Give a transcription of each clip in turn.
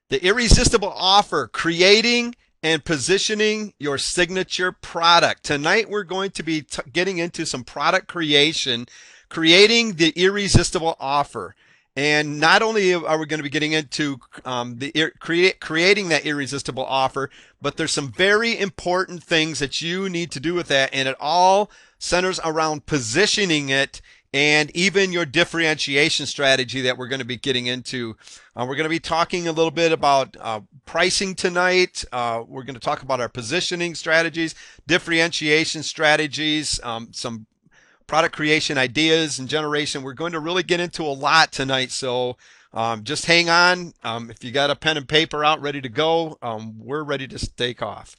The irresistible offer, creating and positioning your signature product. Tonight we're going to be getting into some product creation, creating the irresistible offer. And not only are we going to be getting into creating that irresistible offer, but there's some very important things that you need to do with that, and it all centers around positioning it and even your differentiation strategy that we're going to be getting into. We're going to be talking a little bit about pricing tonight. We're going to talk about our positioning strategies, differentiation strategies, some product creation ideas and generation. We're going to really get into a lot tonight, so just hang on. If you got a pen and paper out ready to go, we're ready to take off.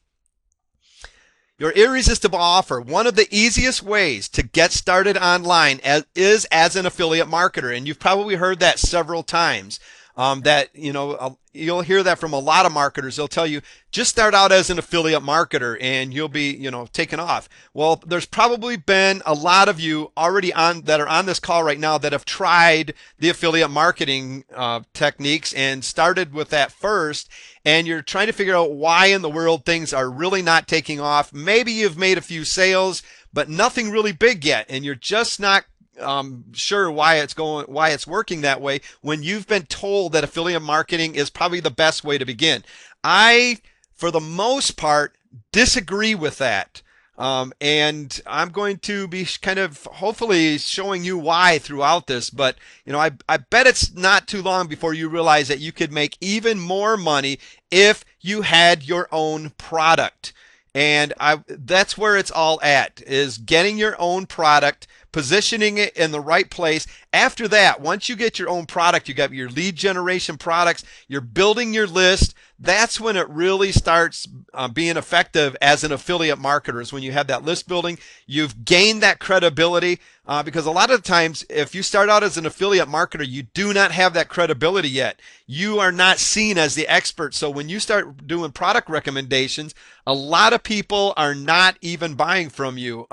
Your irresistible offer. One of the easiest ways to get started online is as an affiliate marketer, and you've probably heard that several times. You'll hear that from a lot of marketers. They'll tell you, just start out as an affiliate marketer and you'll be, taken off. Well, there's probably been a lot of you already that are on this call right now that have tried the affiliate marketing techniques and started with that first, and you're trying to figure out why in the world things are really not taking off. Maybe you've made a few sales, but nothing really big yet, and you're just not sure why it's working that way when you've been told that affiliate marketing is probably the best way to begin. I, for the most part, disagree with that. And I'm going to be kind of hopefully showing you why throughout this, but I bet it's not too long before you realize that you could make even more money if you had your own product. And that's where it's all at, is getting your own product, positioning it in the right place. After that, once you get your own product, you got your lead generation products, you're building your list. That's when it really starts being effective as an affiliate marketer, is when you have that list building, you've gained that credibility, because a lot of times if you start out as an affiliate marketer, you do not have that credibility yet. You are not seen as the expert. So when you start doing product recommendations, a lot of people are not even buying from you.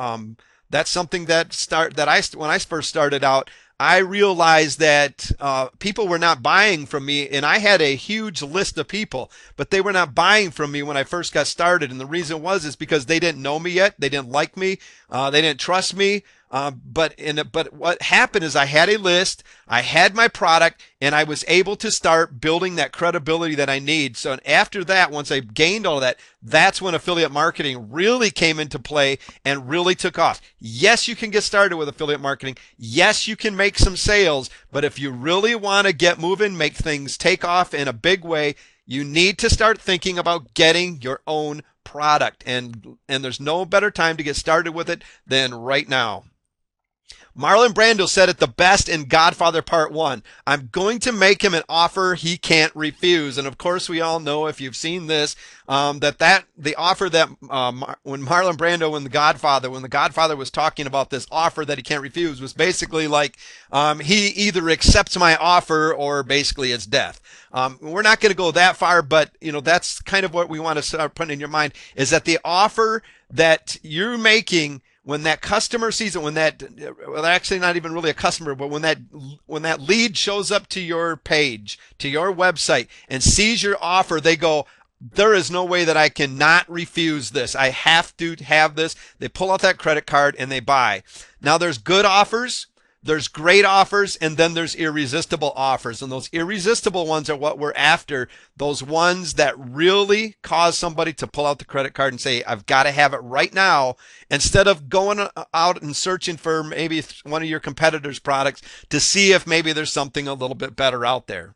That's something when I first started out, I realized that people were not buying from me, and I had a huge list of people, but they were not buying from me when I first got started. And the reason is because they didn't know me yet, they didn't like me, they didn't trust me. But what happened is I had a list, I had my product, and I was able to start building that credibility that I need. So after that, once I gained all that, that's when affiliate marketing really came into play and really took off. Yes, you can get started with affiliate marketing. Yes, you can make some sales, but if you really want to get moving, make things take off in a big way, you need to start thinking about getting your own product. And there's no better time to get started with it than right now. Marlon Brando said it the best in Godfather Part 1. I'm going to make him an offer he can't refuse. And of course, we all know, if you've seen this, the offer that when Marlon Brando, when the Godfather was talking about this offer that he can't refuse, was basically like, he either accepts my offer or basically it's death. We're not going to go that far, but that's kind of what we want to start putting in your mind, is that the offer that you're making, when that customer sees it, well, actually not even really a customer, but when that lead shows up to your page, to your website, and sees your offer, they go, there is no way that I cannot refuse this. I have to have this. They pull out that credit card and they buy. Now, there's good offers, there's great offers, and then there's irresistible offers. And those irresistible ones are what we're after, those ones that really cause somebody to pull out the credit card and say, I've got to have it right now, instead of going out and searching for maybe one of your competitors' products to see if maybe there's something a little bit better out there.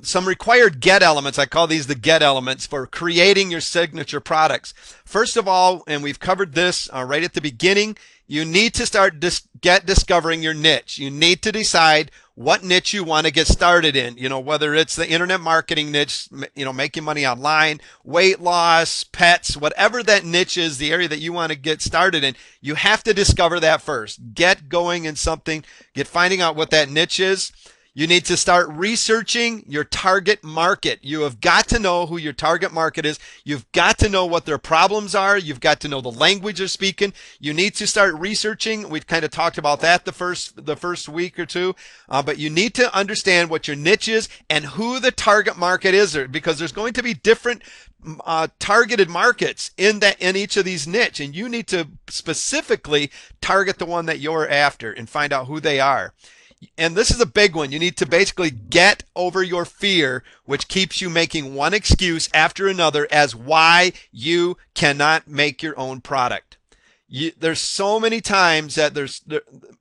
Some required get elements, I call these the get elements for creating your signature products. First of all, and we've covered this right at the beginning, you need to start discovering your niche. You need to decide what niche you want to get started in. Whether it's the internet marketing niche, making money online, weight loss, pets, whatever that niche is, the area that you want to get started in, you have to discover that first. Get going in something, finding out what that niche is. You need to start researching your target market. You have got to know who your target market is. You've got to know what their problems are. You've got to know the language they're speaking. You need to start researching. We've kind of talked about that the first week or two. But you need to understand what your niche is and who the target market is, because there's going to be different targeted markets in each of these niche, and you need to specifically target the one that you're after and find out who they are. And this is a big one. You need to basically get over your fear, which keeps you making one excuse after another as why you cannot make your own product. There's so many times that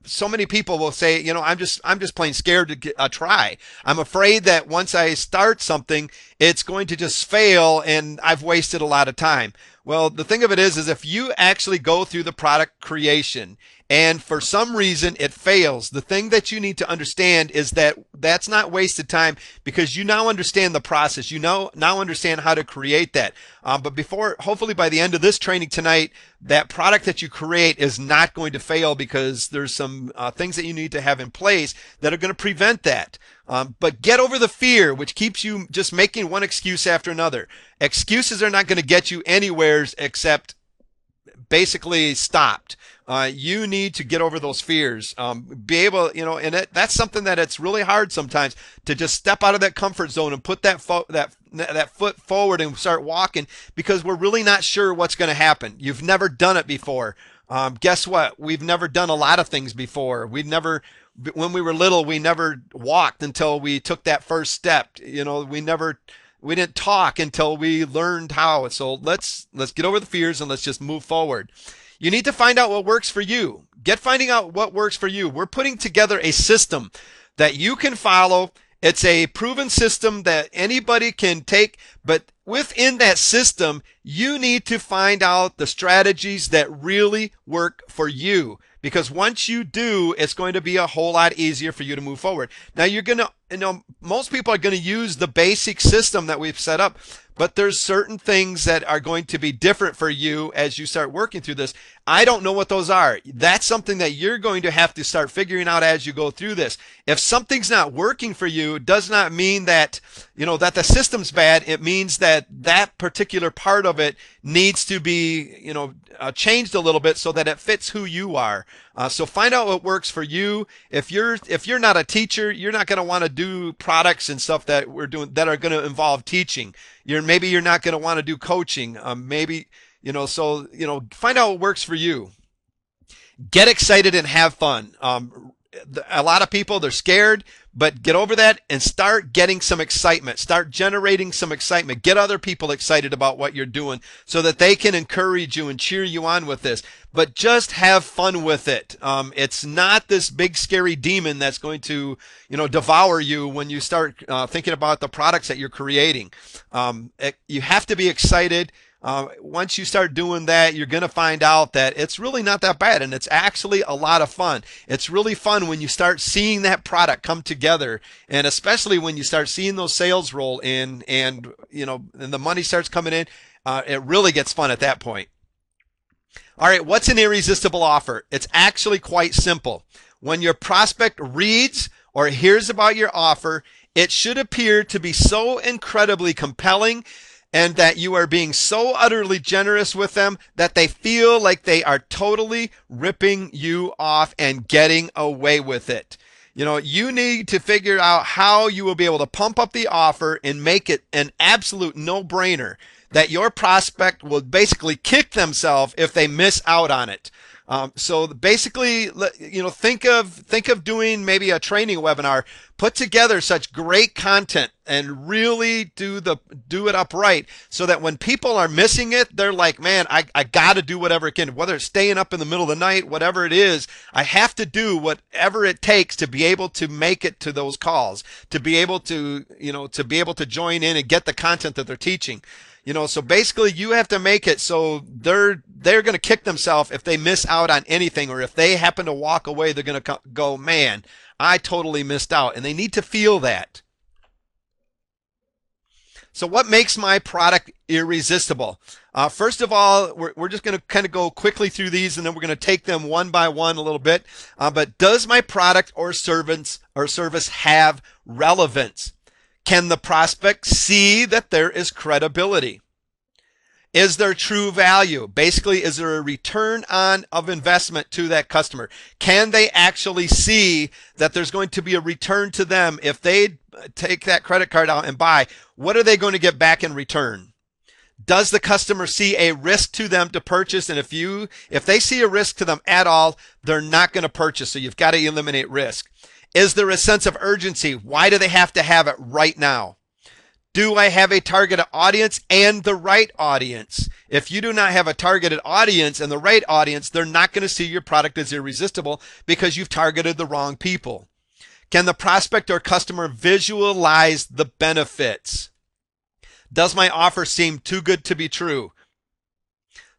so many people will say, I'm just plain scared to try. I'm afraid that once I start something, it's going to just fail and I've wasted a lot of time. Well, the thing of it is if you actually go through the product creation and for some reason it fails, the thing that you need to understand is that that's not wasted time, because you now understand the process. You now understand how to create that. But hopefully by the end of this training tonight, that product that you create is not going to fail, because there's some things that you need to have in place that are going to prevent that. But get over the fear, which keeps you just making one excuse after another. Excuses are not going to get you anywhere except basically stopped. You need to get over those fears. Be able, and that's something that it's really hard sometimes to just step out of that comfort zone and put that foot forward and start walking, because we're really not sure what's going to happen. You've never done it before. Guess what? We've never done a lot of things before. When we were little, we never walked until we took that first step. We didn't talk until we learned how. So let's get over the fears and let's just move forward. You need to find out what works for you. Finding out what works for you. We're putting together a system that you can follow. It's a proven system that anybody can take, but within that system, you need to find out the strategies that really work for you. Because once you do, it's going to be a whole lot easier for you to move forward. Now most people are going to use the basic system that we've set up, but there's certain things that are going to be different for you as you start working through this. I don't know what those are. That's something that you're going to have to start figuring out as you go through this. If something's not working for you, it does not mean that, that the system's bad. It means that that particular part of it needs to be, changed a little bit so that it fits who you are. So find out what works for you. If you're not a teacher, you're not going to want to do products and stuff that we're doing that are going to involve teaching. Maybe you're not going to want to do coaching. Find out what works for you. Get excited and have fun. A lot of people, they're scared, but get over that and start getting some excitement. Start generating some excitement. Get other people excited about what you're doing so that they can encourage you and cheer you on with this. But just have fun with it. It's not this big scary demon that's going to, devour you when you start thinking about the products that you're creating. You have to be excited. Once you start doing that, you're going to find out that it's really not that bad, and it's actually a lot of fun. It's really fun when you start seeing that product come together, and especially when you start seeing those sales roll in, and the money starts coming in. It really gets fun at that point. All right, what's an irresistible offer? It's actually quite simple. When your prospect reads or hears about your offer, it should appear to be so incredibly compelling and that you are being so utterly generous with them that they feel like they are totally ripping you off and getting away with it. You need to figure out how you will be able to pump up the offer and make it an absolute no-brainer that your prospect will basically kick themselves if they miss out on it. So basically, think of doing maybe a training webinar, put together such great content and really do it upright so that when people are missing it, they're like, man, I got to do whatever it can, whether it's staying up in the middle of the night, whatever it is, I have to do whatever it takes to be able to make it to those calls, to be able to join in and get the content that they're teaching. So basically you have to make it so they're going to kick themselves if they miss out on anything, or if they happen to walk away, they're going to go, man, I totally missed out. And they need to feel that. So what makes my product irresistible? First of all, we're just going to kind of go quickly through these, and then we're going to take them one by one a little bit. But does my product or service have relevance? Can the prospect see that there is credibility? Is there true value? Basically, is there a return of investment to that customer? Can they actually see that there's going to be a return to them if they take that credit card out and buy? What are they going to get back in return? Does the customer see a risk to them to purchase? And if they see a risk to them at all, they're not going to purchase. So you've got to eliminate risk. Is there a sense of urgency? Why do they have to have it right now? Do I have a targeted audience and the right audience? If you do not have a targeted audience and the right audience, they're not going to see your product as irresistible because you've targeted the wrong people. Can the prospect or customer visualize the benefits? Does my offer seem too good to be true?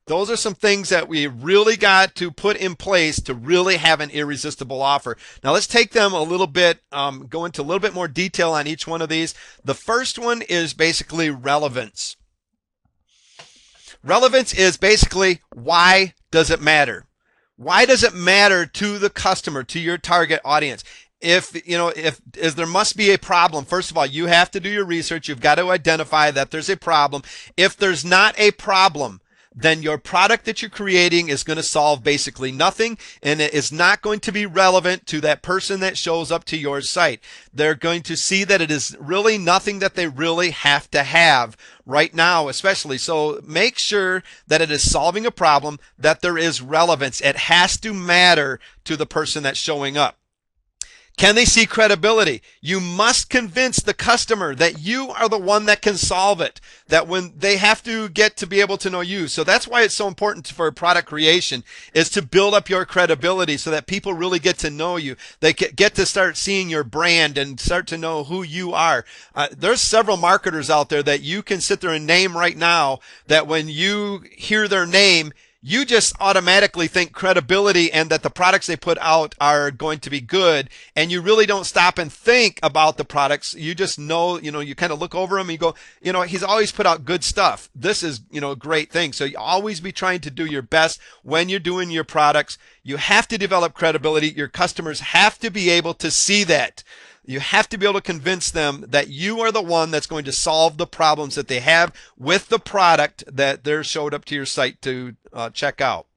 Those are some things that we really got to put in place to really have an irresistible offer. Now let's take them a little bit, go into a little bit more detail on each one of these. The first one is basically relevance. Relevance is basically, why does it matter? Why does it matter to the customer, to your target audience? If there must be a problem, first of all, you have to do your research. You've got to identify that there's a problem. If there's not a problem, then your product that you're creating is going to solve basically nothing, and it is not going to be relevant to that person that shows up to your site. They're going to see that it is really nothing that they really have to have right now, especially. So make sure that it is solving a problem, that there is relevance. It has to matter to the person that's showing up. Can they see credibility? You must convince the customer that you are the one that can solve it, that when they have to get to be able to know you. So that's why it's so important for product creation, is to build up your credibility so that people really get to know you. They get to start seeing your brand and start to know who you are. There's several marketers out there that you can sit there and name right now that when you hear their name, you just automatically think credibility and that the products they put out are going to be good, and you really don't stop and think about the products. You just know, you kind of look over them and you go, he's always put out good stuff. This is, a great thing. So you always be trying to do your best when you're doing your products. You have to develop credibility. Your customers have to be able to see that. You have to be able to convince them that you are the one that's going to solve the problems that they have with the product that they're showed up to your site to check out.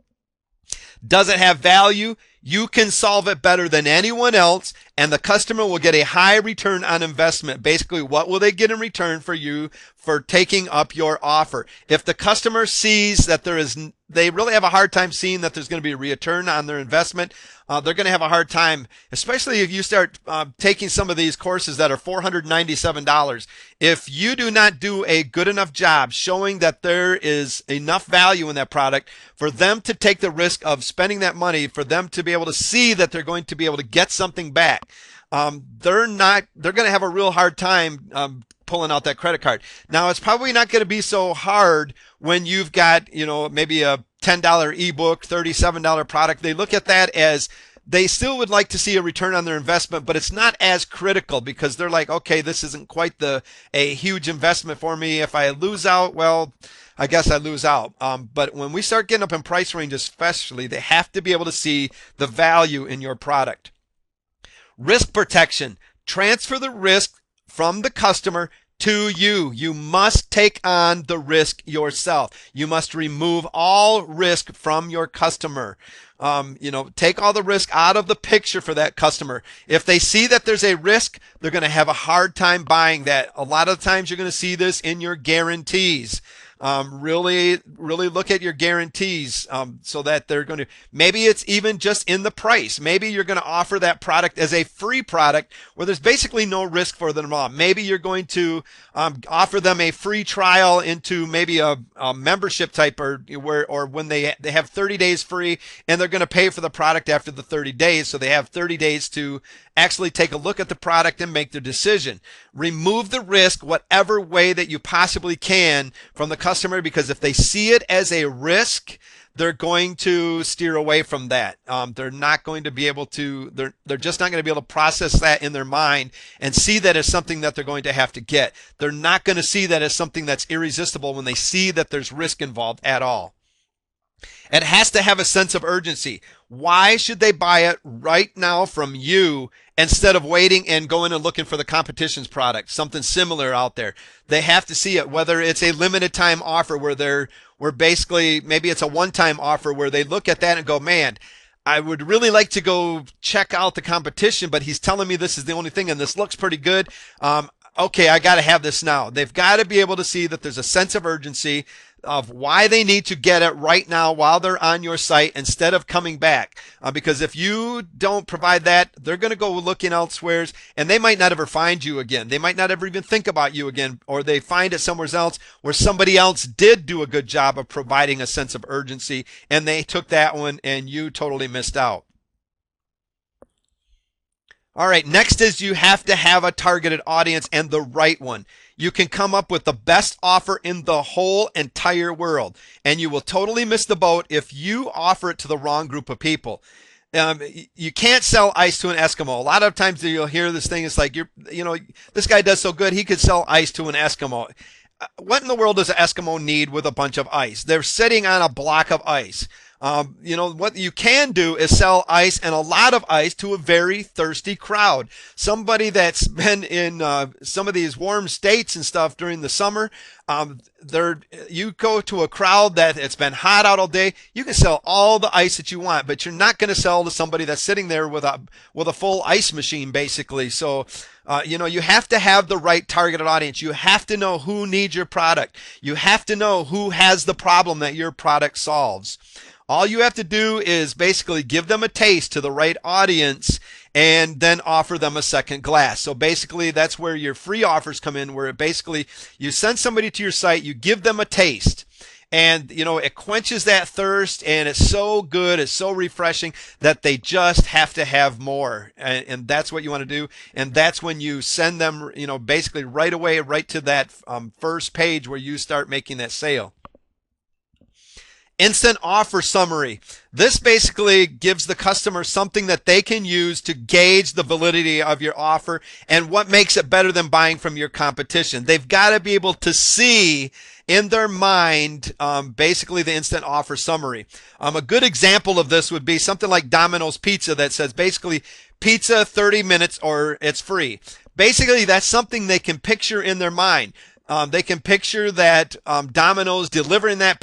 Does it have value? You can solve it better than anyone else, and the customer will get a high return on investment. Basically, what will they get in return for you for taking up your offer? If the customer sees that they really have a hard time seeing that there's going to be a return on their investment, they're going to have a hard time, especially if you start taking some of these courses that are $497. If you do not do a good enough job showing that there is enough value in that product for them to take the risk of spending that money, for them to be able to see that they're going to be able to get something back, they're going to have a real hard time pulling out that credit card. Now, it's probably not going to be so hard when you've got, maybe a $10 ebook, $37 product. They look at that as they still would like to see a return on their investment, but it's not as critical because they're like, okay, this isn't quite a huge investment for me. If I lose out, well, I guess I lose out. But when we start getting up in price range, especially, they have to be able to see the value in your product. Risk protection. Transfer the risk from the customer to you. You must take on the risk yourself. You must remove all risk from your customer. Take all the risk out of the picture for that customer. If they see that there's a risk, they're going to have a hard time buying that. A lot of the times you're going to see this in your guarantees. Really look at your guarantees so that they're going to, maybe it's even just in the price. Maybe you're going to offer that product as a free product where there's basically no risk for them at all. Maybe you're going to offer them a free trial into maybe a membership type or when they have 30 days free, and they're going to pay for the product after the 30 days. So they have 30 days to actually take a look at the product and make their decision. Remove the risk whatever way that you possibly can from the customer, because if they see it as a risk, they're going to steer away from that. They're not going to be able to, they're just not going to be able to process that in their mind and see that as something that they're going to have to get. They're not going to see that as something that's irresistible when they see that there's risk involved at all. It has to have a sense of urgency. Why should they buy it right now from you instead of waiting and going and looking for the competition's product, something similar out there? They have to see it, whether it's a limited time offer where basically maybe it's a one-time offer where they look at that and go, man, I would really like to go check out the competition, but he's telling me this is the only thing and this looks pretty good. Okay, I got to have this now. They've got to be able to see that there's a sense of urgency of why they need to get it right now while they're on your site instead of coming back. Because if you don't provide that, they're going to go looking elsewhere and they might not ever find you again. They might not ever even think about you again, or they find it somewhere else where somebody else did do a good job of providing a sense of urgency and they took that one and you totally missed out. All right, next is you have to have a targeted audience and the right one. You can come up with the best offer in the whole entire world, and you will totally miss the boat if you offer it to the wrong group of people. You can't sell ice to an Eskimo. A lot of times you'll hear this thing. It's like, this guy does so good, he could sell ice to an Eskimo. What in the world does an Eskimo need with a bunch of ice? They're sitting on a block of ice. What you can do is sell ice and a lot of ice to a very thirsty crowd. Somebody that's been in some of these warm states and stuff during the summer. You go to a crowd that it's been hot out all day. You can sell all the ice that you want, but you're not going to sell to somebody that's sitting there with a full ice machine, basically. So, you have to have the right targeted audience. You have to know who needs your product. You have to know who has the problem that your product solves. All you have to do is basically give them a taste to the right audience and then offer them a second glass. So basically that's where your free offers come in, where basically you send somebody to your site, you give them a taste, and it quenches that thirst, and it's so good, it's so refreshing that they just have to have more. And that's what you want to do. And that's when you send them, basically right away, right to that first page where you start making that sale. Instant offer summary. This basically gives the customer something that they can use to gauge the validity of your offer and what makes it better than buying from your competition. They've got to be able to see in their mind, basically the instant offer summary. A good example of this would be something like Domino's Pizza that says basically pizza 30 minutes or it's free. Basically, that's something they can picture in their mind. They can picture that Domino's delivering that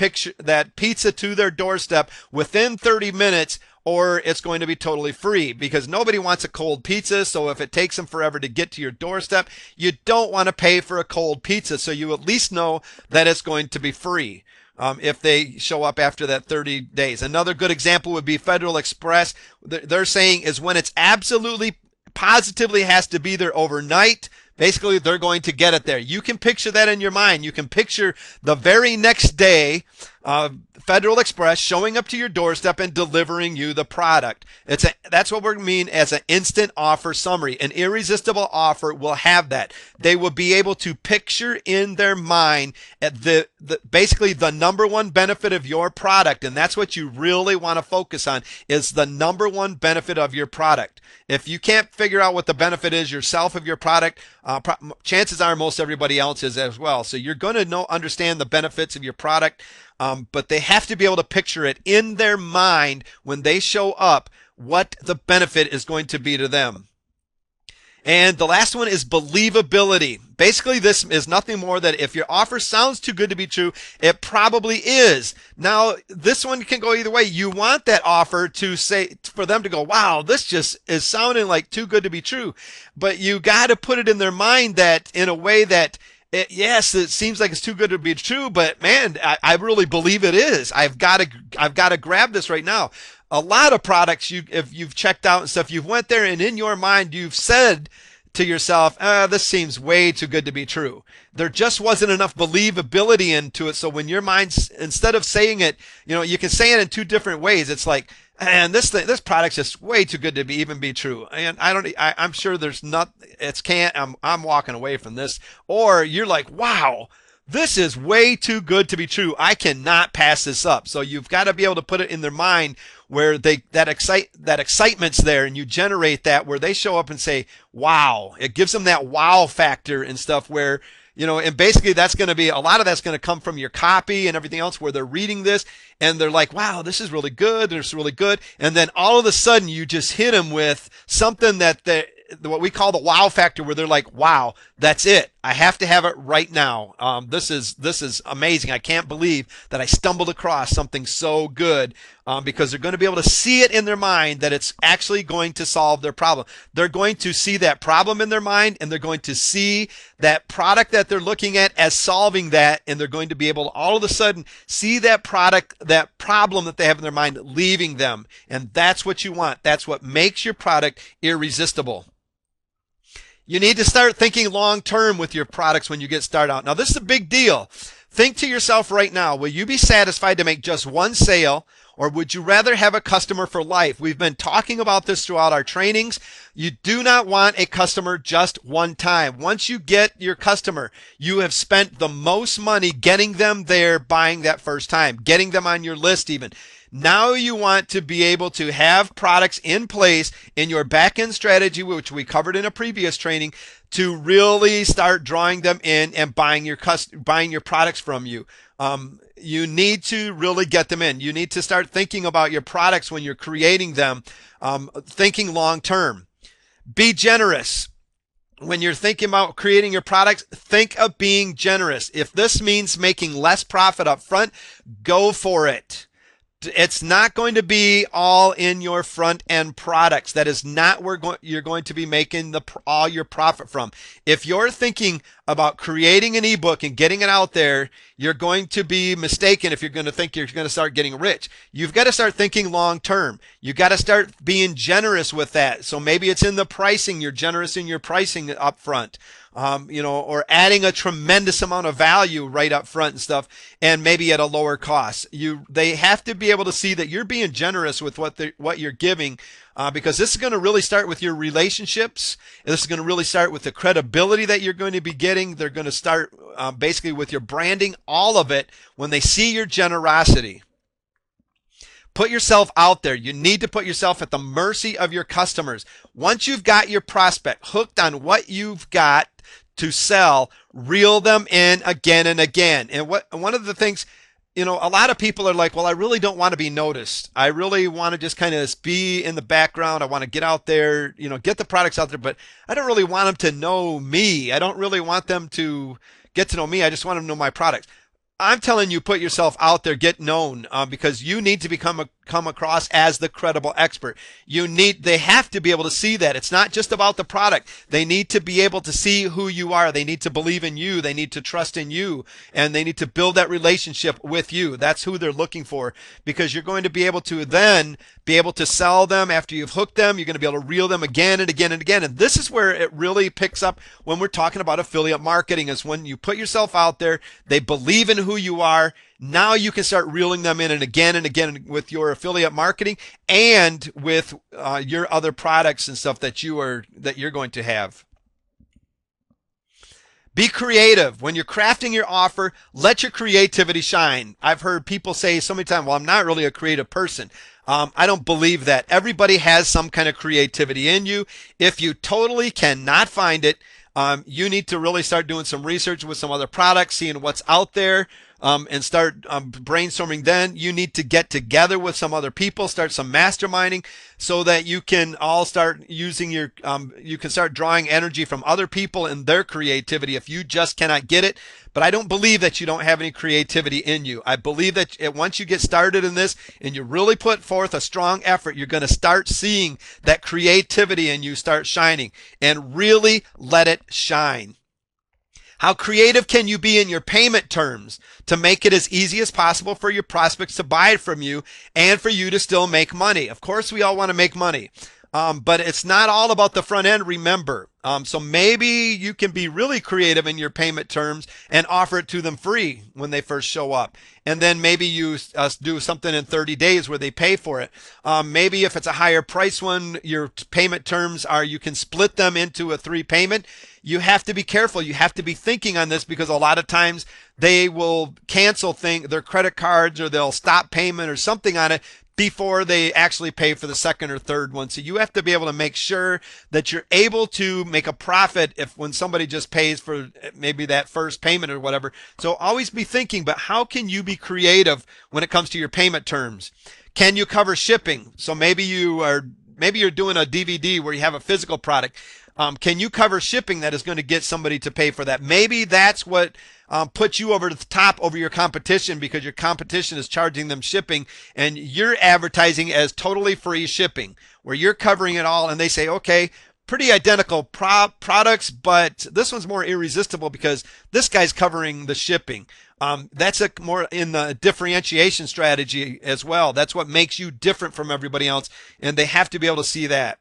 pizza to their doorstep within 30 minutes, or it's going to be totally free, because nobody wants a cold pizza. So if it takes them forever to get to your doorstep, you don't want to pay for a cold pizza. So you at least know that it's going to be free if they show up after that 30 days. Another good example would be Federal Express. They're saying is when it's absolutely positively has to be there overnight. Basically, they're going to get it there. You can picture that in your mind. You can picture the very next day, Federal Express showing up to your doorstep and delivering you the product. That's what we mean as an instant offer summary. An irresistible offer will have that. They will be able to picture in their mind basically the number one benefit of your product, and that's what you really want to focus on, is the number one benefit of your product. If you can't figure out what the benefit is yourself of your product, chances are most everybody else is as well. So you're going to understand the benefits of your product, but they have to be able to picture it in their mind when they show up, what the benefit is going to be to them. And the last one is believability. Basically, this is nothing more than if your offer sounds too good to be true, it probably is. Now, this one can go either way. You want that offer to say, for them to go, wow, this just is sounding like too good to be true. But you got to put it in their mind that in a way that, yes, it seems like it's too good to be true, but man, I really believe it is. I've got to grab this right now. A lot of products, if you've checked out and stuff, you've went there and in your mind you've said to yourself, this seems way too good to be true. There just wasn't enough believability into it. So when your mind, instead of saying it, you can say it in two different ways. It's like, and this product's just way too good to even be true. And I'm sure there's not, I'm walking away from this. Or you're like, wow, this is way too good to be true. I cannot pass this up. So you've got to be able to put it in their mind where that excitement's there, and you generate that where they show up and say, wow. It gives them that wow factor and stuff where, and basically that's going to be, a lot of that's going to come from your copy and everything else where they're reading this and they're like, wow, this is really good. This is really good. And then all of a sudden you just hit them with something that what we call the wow factor, where they're like, wow, that's it. I have to have it right now. This is amazing. I can't believe that I stumbled across something so good, because they're going to be able to see it in their mind that it's actually going to solve their problem. They're going to see that problem in their mind, and they're going to see that product that they're looking at as solving that, and they're going to be able to all of a sudden see that product, that problem that they have in their mind leaving them. And that's what you want. That's what makes your product irresistible. You need to start thinking long term with your products when you get started out. Now, this is a big deal. Think to yourself right now, will you be satisfied to make just one sale, or would you rather have a customer for life? We've been talking about this throughout our trainings. You do not want a customer just one time. Once you get your customer, you have spent the most money getting them there, buying that first time, getting them on your list even. Now you want to be able to have products in place in your back-end strategy, which we covered in a previous training, to really start drawing them in and buying your products from you. You need to really get them in. You need to start thinking about your products when you're creating them, thinking long term. Be generous. When you're thinking about creating your products, think of being generous. If this means making less profit up front, go for it. It's not going to be all in your front end products. That is not where you're going to be making all your profit from. If you're thinking about creating an ebook and getting it out there, you're going to be mistaken if you're going to think you're going to start getting rich. You've got to start thinking long term. You've got to start being generous with that. So maybe it's in the pricing. You're generous in your pricing up front. Or adding a tremendous amount of value right up front and stuff, and maybe at a lower cost. They have to be able to see that you're being generous with what you're giving, because this is going to really start with your relationships. This is going to really start with the credibility that you're going to be getting. They're going to start basically with your branding, all of it, when they see your generosity. Put yourself out there. You need to put yourself at the mercy of your customers. Once you've got your prospect hooked on what you've got to sell, reel them in again and again. And one of the things, a lot of people are like, well, I really don't want to be noticed. I really want to just kind of be in the background. I want to get out there, get the products out there, but I don't really want them to know me. I don't really want them to get to know me. I just want them to know my products. I'm telling you, put yourself out there, get known, because you need to come across as the credible expert. They have to be able to see that. It's not just about the product. They need to be able to see who you are. They need to believe in you. They need to trust in you, and they need to build that relationship with you. That's who they're looking for, because you're going to be able to then be able to sell them after you've hooked them. You're going to be able to reel them again and again and again. And this is where it really picks up when we're talking about affiliate marketing, is when you put yourself out there, they believe in who you are. Now you can start reeling them in and again with your affiliate marketing and with your other products and stuff that you're going to have. Be creative. When you're crafting your offer, let your creativity shine. I've heard people say so many times, well, I'm not really a creative person. I don't believe that. Everybody has some kind of creativity in you. If you totally cannot find it, you need to really start doing some research with some other products, seeing what's out there, and start brainstorming. Then you need to get together with some other people, start some masterminding, so that you can all start using you can start drawing energy from other people and their creativity if you just cannot get it. But I don't believe that you don't have any creativity in you. I believe that once you get started in this and you really put forth a strong effort, you're going to start seeing that creativity in you start shining, and really let it shine. How creative can you be in your payment terms to make it as easy as possible for your prospects to buy it from you and for you to still make money? Of course, we all want to make money. But it's not all about the front end, remember. So maybe you can be really creative in your payment terms and offer it to them free when they first show up. And then maybe you do something in 30 days where they pay for it. Maybe if it's a higher price one, your payment terms are you can split them into a 3 payment. You have to be careful. You have to be thinking on this because a lot of times they will cancel their credit cards or they'll stop payment or something on it before they actually pay for the second or third one. So you have to be able to make sure that you're able to make a profit when somebody just pays for maybe that first payment or whatever. So always be thinking, but how can you be creative when it comes to your payment terms? Can you cover shipping? So maybe you're doing a DVD where you have a physical product. Can you cover shipping that is going to get somebody to pay for that? Maybe that's what puts you over the top over your competition because your competition is charging them shipping and you're advertising as totally free shipping where you're covering it all and they say, okay, pretty identical products, but this one's more irresistible because this guy's covering the shipping. That's more in the differentiation strategy as well. That's what makes you different from everybody else, and they have to be able to see that.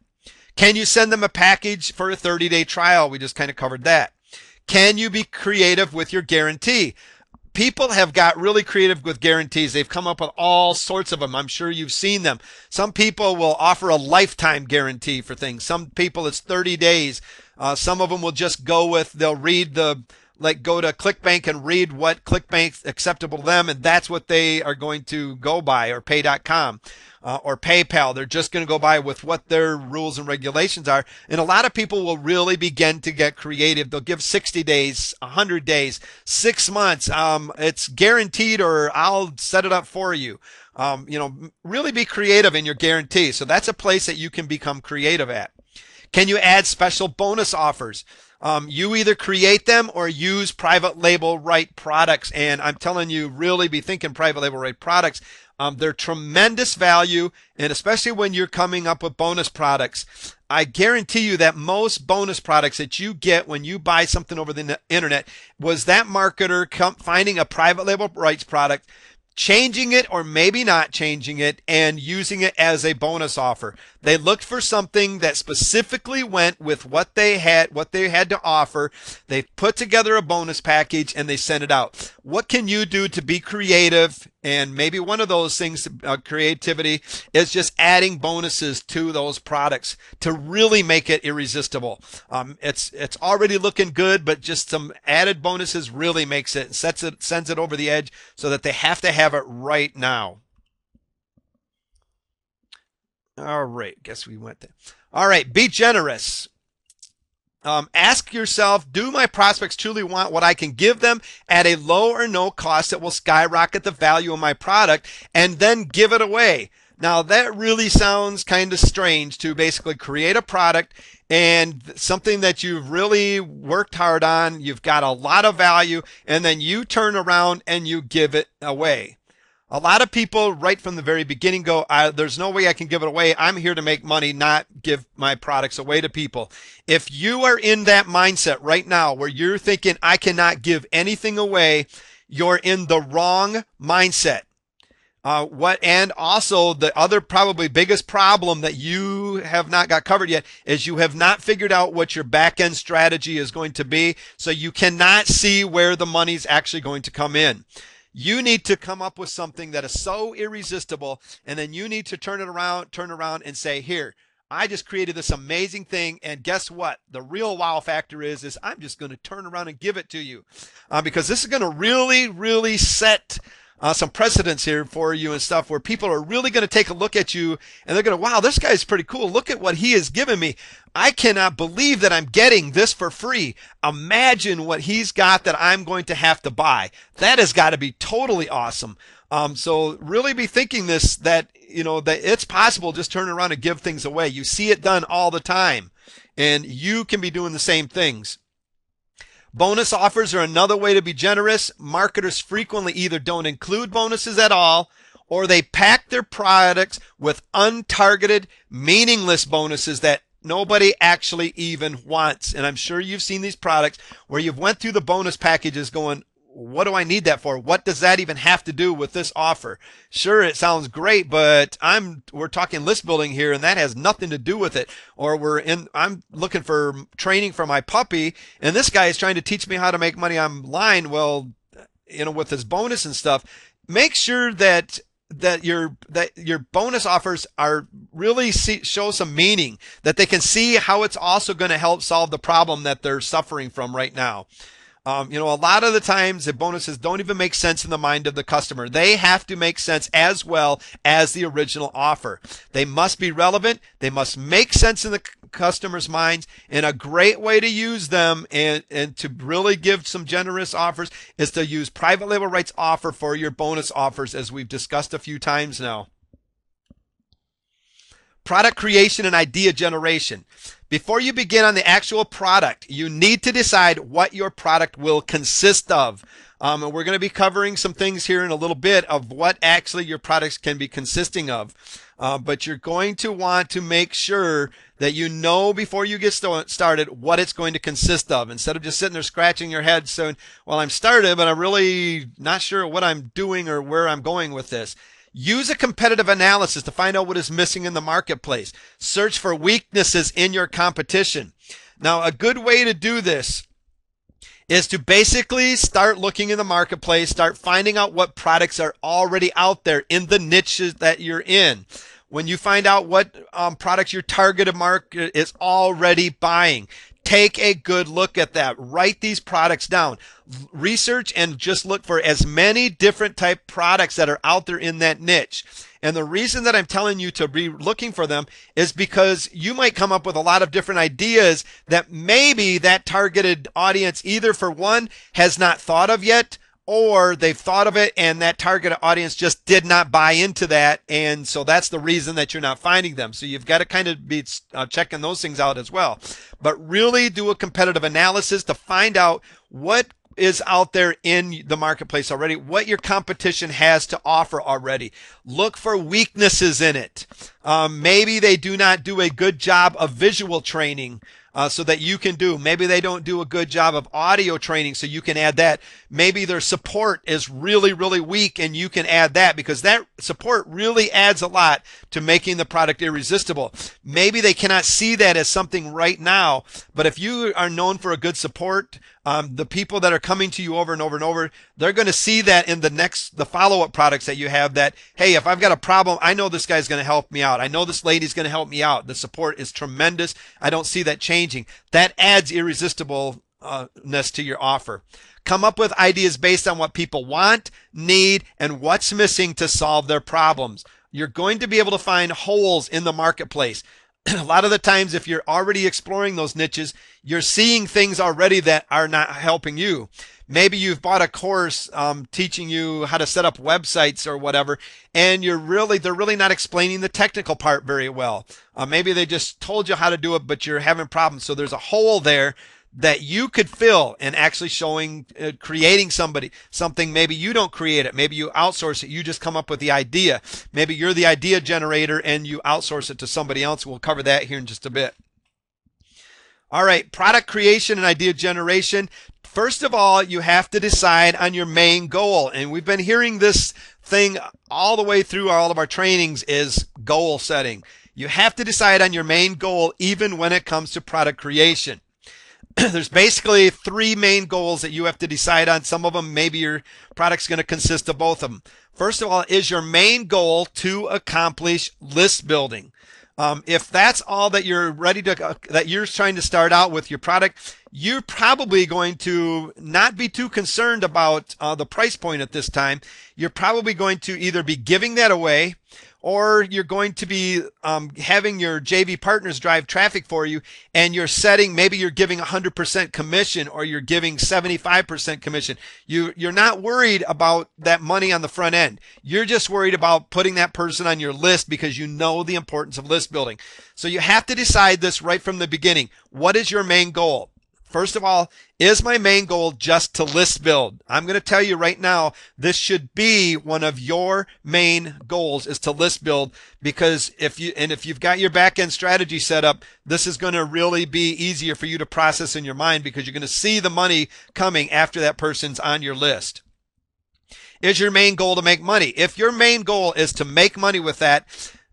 Can you send them a package for a 30-day trial? We just kind of covered that. Can you be creative with your guarantee? People have got really creative with guarantees. They've come up with all sorts of them. I'm sure you've seen them. Some people will offer a lifetime guarantee for things. Some people it's 30 days. Some of them will just they'll read go to ClickBank and read what ClickBank's acceptable to them, and that's what they are going to go by, or Pay.com. Or PayPal. They're just going to go by with what their rules and regulations are. And a lot of people will really begin to get creative. They'll give 60 days, 100 days, 6 months. It's guaranteed, or I'll set it up for you. Really be creative in your guarantee. So that's a place that you can become creative at. Can you add special bonus offers? You either create them or use private label right products. And I'm telling you, really be thinking private label right products. They're tremendous value, and especially when you're coming up with bonus products. I guarantee you that most bonus products that you get when you buy something over the internet was that marketer finding a private label rights product, changing it or maybe not changing it, and using it as a bonus offer. They looked for something that specifically went with what they had to offer. They put together a bonus package and they sent it out. What can you do to be creative? And maybe one of those things, creativity, is just adding bonuses to those products to really make it irresistible. It's already looking good, but just some added bonuses really makes it, sends it over the edge so that they have to have it right now. All right, guess we went there. All right, be generous. Ask yourself, do my prospects truly want what I can give them at a low or no cost that will skyrocket the value of my product, and then give it away? Now, that really sounds kind of strange, to basically create a product and something that you've really worked hard on, you've got a lot of value, and then you turn around and you give it away. A lot of people right from the very beginning go, there's no way I can give it away. I'm here to make money, not give my products away to people. If you are in that mindset right now where you're thinking, I cannot give anything away, you're in the wrong mindset. And also the other probably biggest problem that you have not got covered yet is you have not figured out what your back end strategy is going to be. So you cannot see where the money's actually going to come in. You need to come up with something that is so irresistible, and then you need to turn around and say, here, I just created this amazing thing, and guess what? The real wow factor is I'm just going to turn around and give it to you, because this is going to really, really set some precedents here for you and stuff, where people are really going to take a look at you and they're going to, wow, this guy's pretty cool. Look at what he has given me. I cannot believe that I'm getting this for free. Imagine what he's got that I'm going to have to buy. That has got to be totally awesome. So really be thinking that it's possible. Just turn around and give things away. You see it done all the time, and you can be doing the same things. Bonus offers are another way to be generous. Marketers frequently either don't include bonuses at all, or they pack their products with untargeted, meaningless bonuses that nobody actually even wants. And I'm sure you've seen these products where you've went through the bonus packages going, what do I need that for? What does that even have to do with this offer? Sure, it sounds great, but we're talking list building here, and that has nothing to do with it. Or I'm looking for training for my puppy, and this guy is trying to teach me how to make money online. Well, with his bonus and stuff, make sure that your bonus offers are really show some meaning, that they can see how it's also going to help solve the problem that they're suffering from right now. A lot of the times the bonuses don't even make sense in the mind of the customer. They have to make sense as well as the original offer. They must be relevant. They must make sense in the customer's minds. And a great way to use them and to really give some generous offers is to use private label rights offer for your bonus offers, as we've discussed a few times now. Product creation and idea generation. Before you begin on the actual product, you need to decide what your product will consist of. And we're going to be covering some things here in a little bit of what actually your products can be consisting of. But you're going to want to make sure that you know before you get started what it's going to consist of, instead of just sitting there scratching your head saying, well, I'm started, but I'm really not sure what I'm doing or where I'm going with this. Use a competitive analysis to find out what is missing in the marketplace. Search for weaknesses in your competition. Now, a good way to do this is to basically start looking in the marketplace, start finding out what products are already out there in the niches that you're in. When you find out what products your targeted market is already buying, take a good look at that. Write these products down. Research and just look for as many different type products that are out there in that niche. And the reason that I'm telling you to be looking for them is because you might come up with a lot of different ideas that maybe that targeted audience, either for one, has not thought of yet, or they've thought of it and that target audience just did not buy into that. And so that's the reason that you're not finding them. So you've got to kind of be checking those things out as well. But really do a competitive analysis to find out what is out there in the marketplace already, what your competition has to offer already. Look for weaknesses in it. Maybe they do not do a good job of visual training, so that you can do. Maybe they don't do a good job of audio training, so you can add that. Maybe their support is really, really weak, and you can add that, because that support really adds a lot to making the product irresistible. Maybe they cannot see that as something right now, but if you are known for a good support, the people that are coming to you over and over and over, they're going to see that in the follow-up products that you have, that, hey, if I've got a problem, I know this guy's going to help me out. I know this lady's going to help me out. The support is tremendous. I don't see that changing. That adds irresistibleness to your offer. Come up with ideas based on what people want, need, and what's missing to solve their problems. You're going to be able to find holes in the marketplace. A lot of the times, if you're already exploring those niches, you're seeing things already that are not helping you. Maybe you've bought a course teaching you how to set up websites or whatever, and they're really not explaining the technical part very well. Maybe they just told you how to do it, but you're having problems. So there's a hole there that you could fill, and actually creating something. Maybe you don't create it. Maybe you outsource it. You just come up with the idea. Maybe you're the idea generator and you outsource it to somebody else. We'll cover that here in just a bit. All right, product creation and idea generation. First of all, you have to decide on your main goal. And we've been hearing this thing all the way through all of our trainings, is goal setting. You have to decide on your main goal even when it comes to product creation. There's basically three main goals that you have to decide on. Some of them, maybe your product's going to consist of both of them. First of all, is your main goal to accomplish list building? If that's all that you're that you're trying to start out with your product, you're probably going to not be too concerned about the price point at this time. You're probably going to either be giving that away, or you're going to be having your JV partners drive traffic for you, and maybe you're giving 100% commission, or you're giving 75% commission. You're not worried about that money on the front end. You're just worried about putting that person on your list because you know the importance of list building. So you have to decide this right from the beginning. What is your main goal? First of all, is my main goal just to list build? I'm going to tell you right now, this should be one of your main goals, is to list build, because if you've got your back end strategy set up, this is going to really be easier for you to process in your mind, because you're going to see the money coming after that person's on your list. Is your main goal to make money? If your main goal is to make money with that,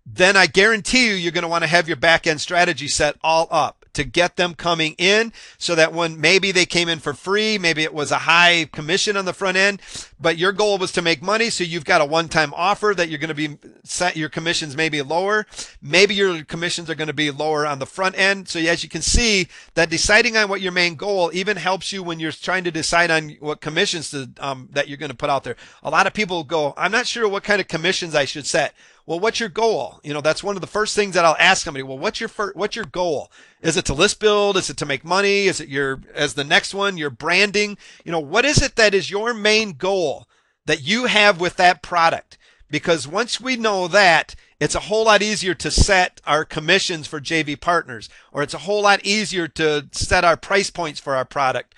then I guarantee you're going to want to have your back end strategy set all up to get them coming in, so that when maybe they came in for free, maybe it was a high commission on the front end, but your goal was to make money. So you've got a one-time offer that you're going to be set, your commissions may be lower. Maybe your commissions are going to be lower on the front end. So as you can see, that deciding on what your main goal even helps you when you're trying to decide on what commissions to, that you're going to put out there. A lot of people go, I'm not sure what kind of commissions I should set. Well, what's your goal? You know, that's one of the first things that I'll ask somebody. Well, what's your goal? Is it to list build? Is it to make money? Is it as the next one, your branding? You know, what is it that is your main goal that you have with that product? Because once we know that, it's a whole lot easier to set our commissions for JV partners, or it's a whole lot easier to set our price points for our product.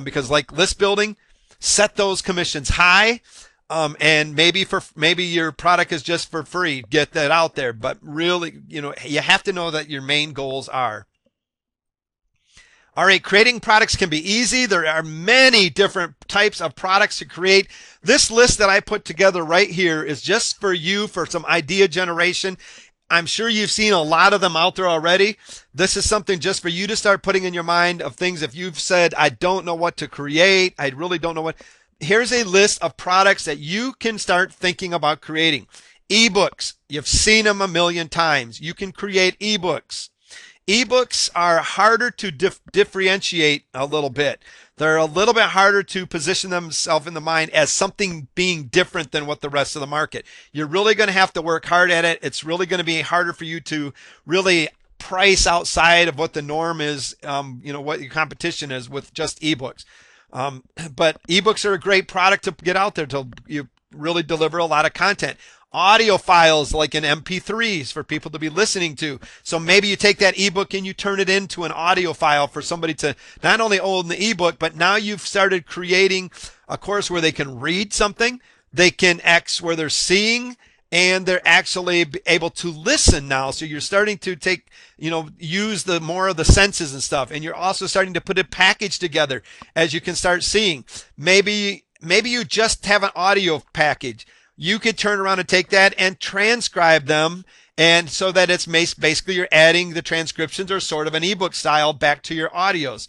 Because like list building, set those commissions high. And maybe your product is just for free. Get that out there. But really, you know, you have to know that your main goals are. All right, creating products can be easy. There are many different types of products to create. This list that I put together right here is just for you, for some idea generation. I'm sure you've seen a lot of them out there already. This is something just for you to start putting in your mind of things. If you've said, I don't know what to create, I really don't know what. Here's a list of products that you can start thinking about creating. Ebooks. You've seen them a million times. You can create ebooks. Ebooks are harder to differentiate a little bit. They're a little bit harder to position themselves in the mind as something being different than what the rest of the market. You're really going to have to work hard at it. It's really going to be harder for you to really price outside of what the norm is, what your competition is with just ebooks. But ebooks are a great product to get out there to you really deliver a lot of content. Audio files like in MP3s for people to be listening to. So maybe you take that ebook and you turn it into an audio file for somebody to not only own the ebook, but now you've started creating a course where they can read something, they can where they're seeing, and they're actually able to listen now. So you're starting to use the more of the senses and stuff. And you're also starting to put a package together as you can start seeing. Maybe you just have an audio package. You could turn around and take that and transcribe them. And so that it's basically you're adding the transcriptions or sort of an ebook style back to your audios.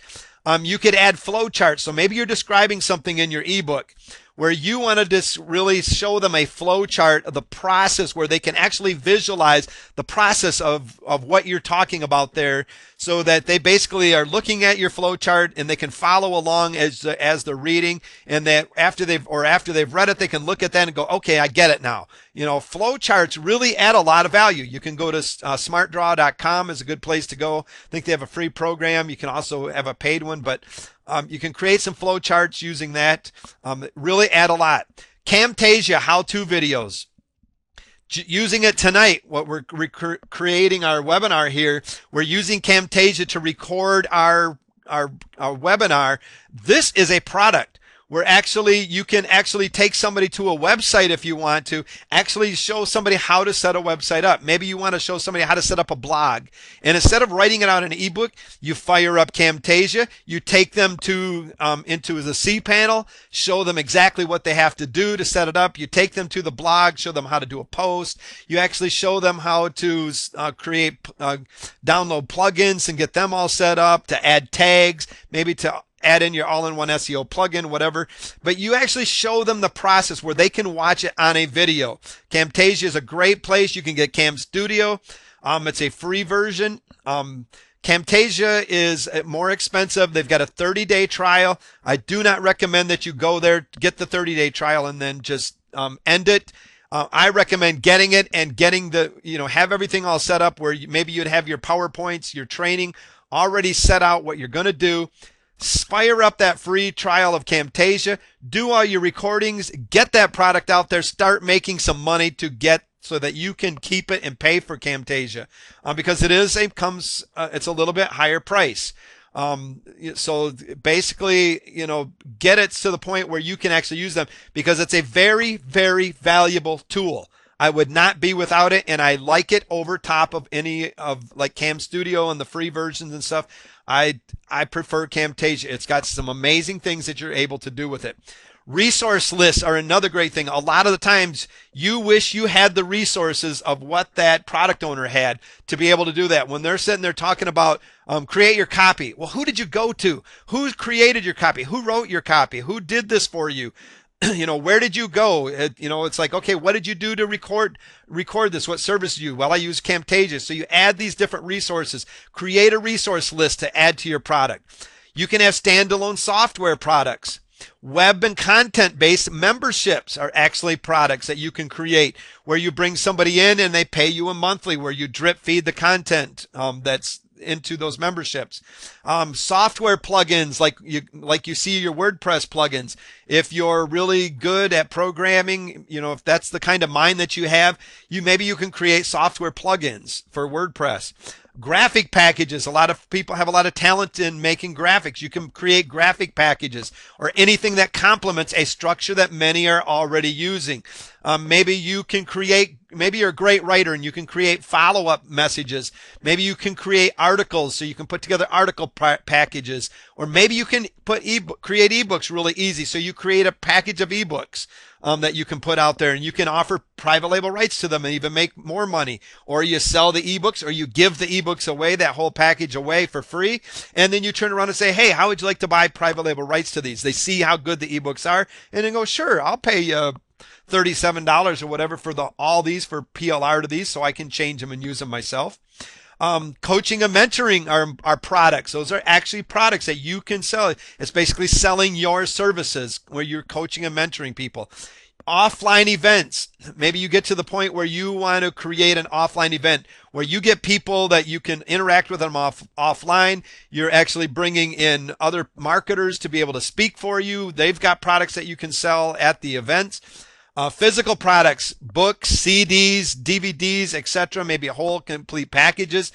You could add flow charts. So maybe you're describing something in your ebook where you want to just really show them a flow chart of the process where they can actually visualize the process of what you're talking about there, so that they basically are looking at your flow chart and they can follow along as they're reading, and that after they've read it, they can look at that and go, okay, I get it now. You know, flow charts really add a lot of value. You can go to smartdraw.com is a good place to go. I think they have a free program. You can also have a paid one, but you can create some flow charts using that. Really add a lot. Camtasia how-to videos. Using it tonight, what we're creating our webinar here, we're using Camtasia to record our webinar. This is a product where you can actually take somebody to a website if you want to actually show somebody how to set a website up. Maybe you want to show somebody how to set up a blog. And instead of writing it out in an ebook, you fire up Camtasia, you take them into the cPanel, show them exactly what they have to do to set it up. You take them to the blog, show them how to do a post. You actually show them how to download plugins and get them all set up, to add tags, maybe to add in your all-in-one SEO plugin, whatever. But you actually show them the process where they can watch it on a video. Camtasia is a great place. You can get Cam Studio. It's a free version. Camtasia is more expensive. They've got a 30-day trial. I do not recommend that you go there, get the 30-day trial, and then just end it. I recommend getting it and getting have everything all set up where maybe you'd have your PowerPoints, your training already set out what you're going to do. Fire up that free trial of Camtasia, do all your recordings, get that product out there, start making some money so that you can keep it and pay for Camtasia, because it's a little bit higher price. So basically, get it to the point where you can actually use them, because it's a very, very valuable tool. I would not be without it, and I like it over top of any of like Cam Studio and the free versions and stuff. I prefer Camtasia. It's got some amazing things that you're able to do with it. Resource lists are another great thing. A lot of the times you wish you had the resources of what that product owner had to be able to do that. When they're sitting there talking about create your copy, well, who did you go to? Who created your copy? Who wrote your copy? Who did this for you? Where did you go? It's like, okay, what did you do to record this? What service did you? Well, I use Camtasia. So you add these different resources, create a resource list to add to your product. You can have standalone software products. Web and content-based memberships are actually products that you can create, where you bring somebody in and they pay you a monthly, where you drip feed the content that's into those memberships. Software plugins, like you see your WordPress plugins. If you're really good at programming, if that's the kind of mind that you have, maybe you can create software plugins for WordPress. Graphic packages. A lot of people have a lot of talent in making graphics. You can create graphic packages or anything that complements a structure that many are already using. Maybe you're a great writer and you can create follow-up messages. Maybe you can create articles, so you can put together article packages. Or maybe you can create ebooks really easy. So you create a package of ebooks that you can put out there, and you can offer private label rights to them and even make more money. Or you sell the ebooks, or you give the ebooks away, that whole package away for free. And then you turn around and say, hey, how would you like to buy private label rights to these? They see how good the ebooks are and then go, sure, I'll pay you $37 or whatever for all these, for PLR to these, so I can change them and use them myself. Coaching and mentoring are products. Those are actually products that you can sell. It's basically selling your services where you're coaching and mentoring people. Offline events. Maybe you get to the point where you want to create an offline event where you get people that you can interact with them offline. You're actually bringing in other marketers to be able to speak for you. They've got products that you can sell at the events. Physical products, books, CDs, DVDs, etc. Maybe a whole complete packages.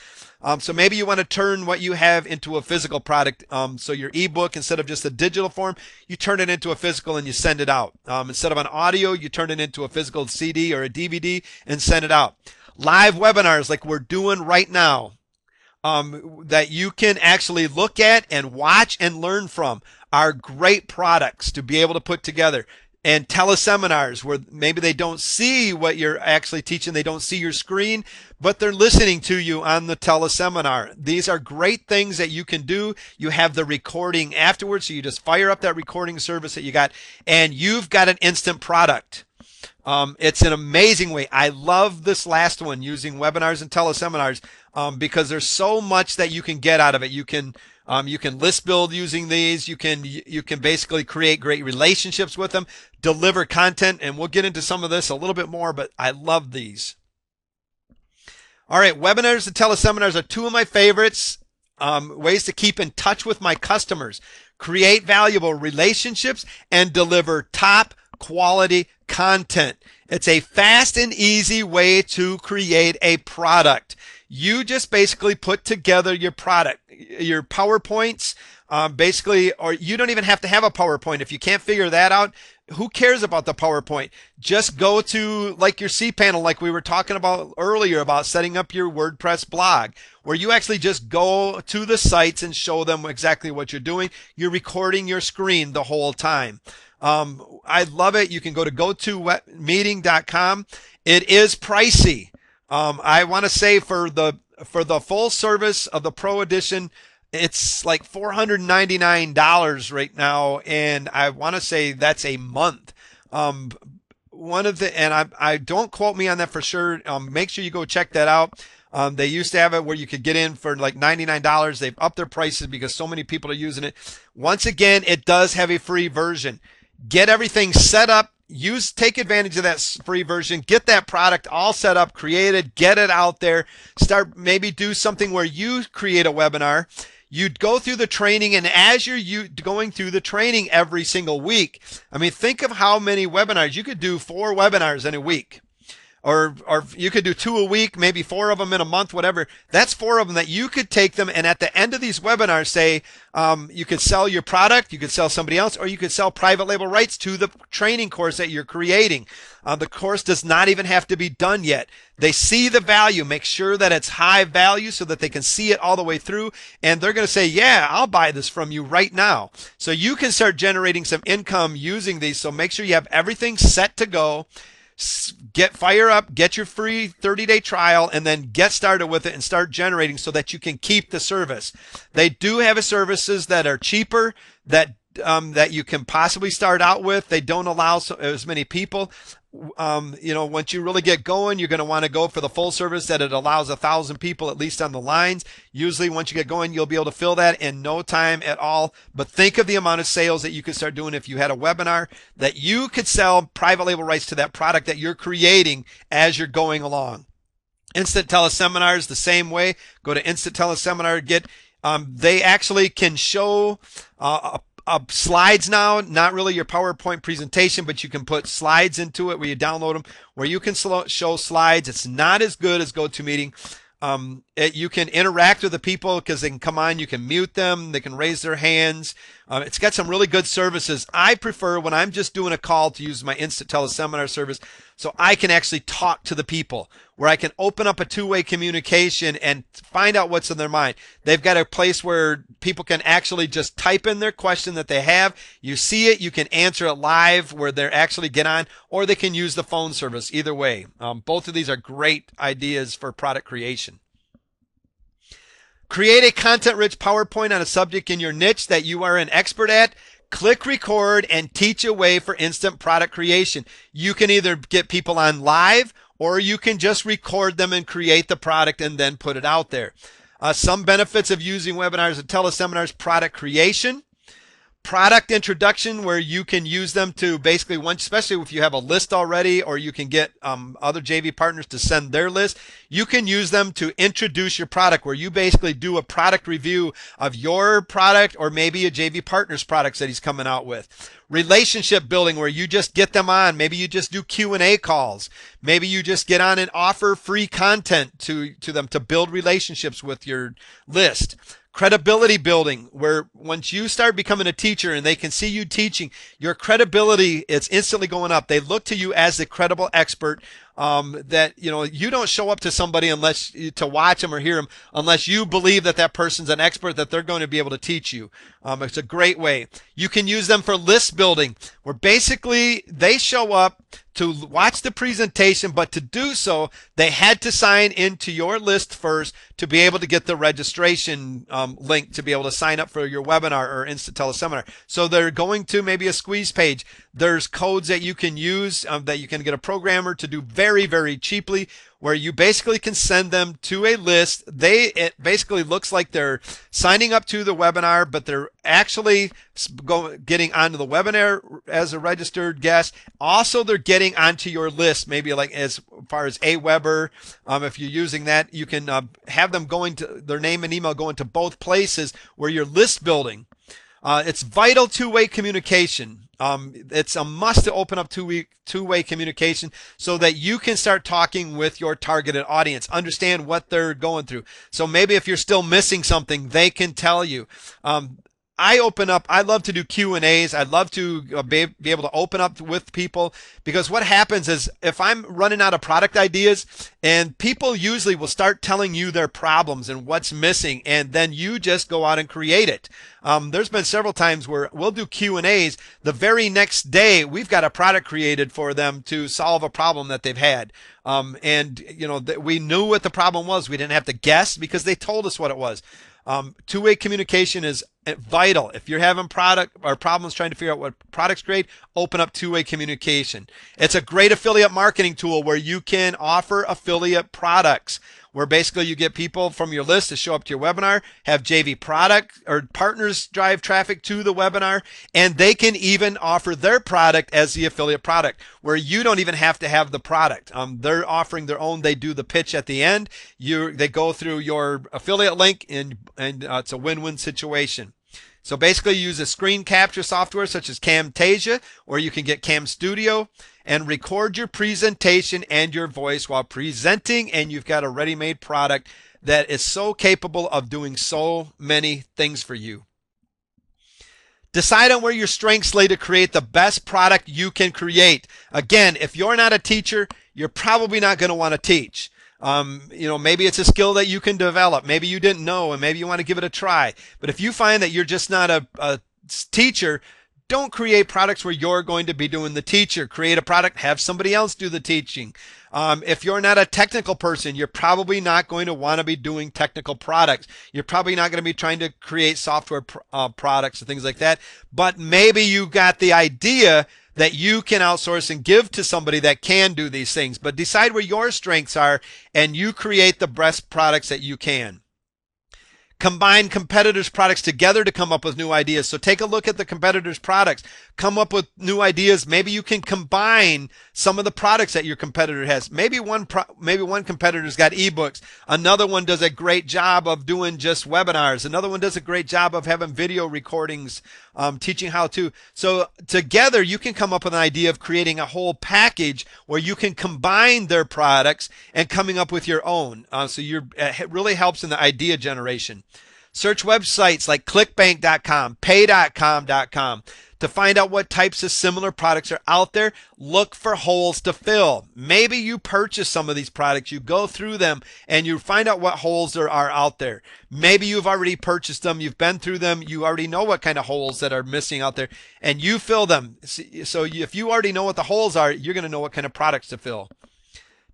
So maybe you want to turn what you have into a physical product. So your ebook, instead of just a digital form, you turn it into a physical and you send it out. Instead of an audio, you turn it into a physical CD or a DVD and send it out. Live webinars like we're doing right now, that you can actually look at and watch and learn from, are great products to be able to put together. And teleseminars, where maybe they don't see what you're actually teaching, they don't see your screen, but they're listening to you on the teleseminar. These are great things that you can do. You have the recording afterwards, so you just fire up that recording service that you got, and you've got an instant product. It's an amazing way. I love this last one, using webinars and teleseminars, because there's so much that you can get out of it. You can list build using these. You can basically create great relationships with them, deliver content, and we'll get into some of this a little bit more, but I love these. All right, webinars and teleseminars are two of my favorites. Ways to keep in touch with my customers, create valuable relationships, and deliver top quality content. It's a fast and easy way to create a product. You just basically put together your product, your PowerPoints, basically, or you don't even have to have a PowerPoint. If you can't figure that out, who cares about the PowerPoint? Just go to like your cPanel, like we were talking about earlier, about setting up your WordPress blog, where you actually just go to the sites and show them exactly what you're doing. You're recording your screen the whole time. I love it. You can go to GoToMeeting.com. It is pricey. I want to say for the full service of the Pro Edition, it's like $499 right now, and I want to say that's a month. And I don't quote me on that for sure. Make sure you go check that out. They used to have it where you could get in for like $99. They've upped their prices because so many people are using it. Once again, it does have a free version. Get everything set up. Take advantage of that free version, get that product all set up, created, get it out there, maybe do something where you create a webinar. You'd go through the training, and as you're going through the training every single week, I mean, think of how many webinars. You could do 4 webinars in a week. or you could do 2 a week, maybe 4 of them in a month, whatever. That's 4 of them that you could take them, and at the end of these webinars say, you could sell your product, you could sell somebody else, or you could sell private label rights to the training course that you're creating. The course does not even have to be done yet. They see the value. Make sure that it's high value so that they can see it all the way through, and they're going to say, yeah, I'll buy this from you right now. So you can start generating some income using these. So make sure you have everything set to go. Fire up, get your free 30-day trial, and then get started with it and start generating so that you can keep the service. They do have services that are cheaper that you can possibly start out with. They don't allow as many people. Once you really get going, you're going to want to go for the full service that it allows 1,000 people at least on the lines. Usually once you get going, you'll be able to fill that in no time at all. But think of the amount of sales that you could start doing if you had a webinar that you could sell private label rights to that product that you're creating as you're going along. Instant teleseminars, the same way. Go to Instant Teleseminar, they actually can show slides now, not really your PowerPoint presentation, but you can put slides into it where you download them, where you can show slides. It's not as good as GoToMeeting. You can interact with the people because they can come on, you can mute them, they can raise their hands. It's got some really good services. I prefer when I'm just doing a call to use my Instant Teleseminar service so I can actually talk to the people, where I can open up a two-way communication and find out what's in their mind. They've got a place where people can actually just type in their question that they have. You see it, you can answer it live where they actually get on, or they can use the phone service. Either way, both of these are great ideas for product creation. Create a content-rich PowerPoint on a subject in your niche that you are an expert at. Click record and teach away for instant product creation. You can either get people on live, or you can just record them and create the product and then put it out there. Some benefits of using webinars and teleseminars: product creation, product introduction, where you can use them to basically, especially if you have a list already, or you can get other JV partners to send their list, you can use them to introduce your product, where you basically do a product review of your product or maybe a JV partner's products that he's coming out with. Relationship building, where you just get them on. Maybe you just do Q&A calls. Maybe you just get on and offer free content to them to build relationships with your list. Credibility building, where once you start becoming a teacher and they can see you teaching, your credibility is instantly going up. They look to you as the credible expert. That you don't show up to somebody to watch them or hear them unless you believe that that person's an expert, that they're going to be able to teach you. It's a great way. You can use them for list building, where basically they show up to watch the presentation, but to do so, they had to sign into your list first to be able to get the registration link to be able to sign up for your webinar or Instant Teleseminar. So they're going to maybe a squeeze page. There's codes that you can use that you can get a programmer to do very, very cheaply, where you basically can send them to a list. It basically looks like they're signing up to the webinar, but they're actually getting onto the webinar as a registered guest. Also, they're getting onto your list, maybe like as far as Aweber. If you're using that, you can have them going to their name and email going to both places where you're list building. It's vital two-way communication. It's a must to open up two-way communication so that you can start talking with your targeted audience, understand what they're going through. So maybe if you're still missing something, they can tell you. I love to do Q&As. I love to be able to open up with people, because what happens is if I'm running out of product ideas, and people usually will start telling you their problems and what's missing, and then you just go out and create it. There's been several times where we'll do Q&As. The very next day, we've got a product created for them to solve a problem that they've had. We knew what the problem was. We didn't have to guess because they told us what it was. Two-way communication is vital. If you're having product or problems trying to figure out what products great, open up two-way communication. It's a great affiliate marketing tool where you can offer affiliate products, where basically you get people from your list to show up to your webinar, have JV product or partners drive traffic to the webinar, and they can even offer their product as the affiliate product, where you don't even have to have the product. They're offering their own. They do the pitch at the end. They go through your affiliate link, and it's a win-win situation. So basically use a screen capture software such as Camtasia, or you can get Cam Studio and record your presentation and your voice while presenting, and you've got a ready-made product that is so capable of doing so many things for you. Decide on where your strengths lay to create the best product you can create. Again, if you're not a teacher, you're probably not going to want to teach. Maybe it's a skill that you can develop. Maybe you didn't know, and maybe you want to give it a try. But if you find that you're just not a teacher, don't create products where you're going to be doing the teacher. Create a product, have somebody else do the teaching. If you're not a technical person, you're probably not going to want to be doing technical products. You're probably not going to be trying to create software products and things like that. But maybe you got the idea that you can outsource and give to somebody that can do these things. But decide where your strengths are, and you create the best products that you can. Combine competitors' products together to come up with new ideas. So take a look at the competitors' products. Come up with new ideas. Maybe you can combine some of the products that your competitor has. Maybe one competitor's got ebooks. Another one does a great job of doing just webinars. Another one does a great job of having video recordings, teaching how to. So together you can come up with an idea of creating a whole package where you can combine their products and coming up with your own. It really helps in the idea generation. Search websites like clickbank.com, pay.com.com to find out what types of similar products are out there. Look for holes to fill. Maybe you purchase some of these products, you go through them, and you find out what holes there are out there. Maybe you've already purchased them, you've been through them, you already know what kind of holes that are missing out there, and you fill them. So if you already know what the holes are, you're going to know what kind of products to fill.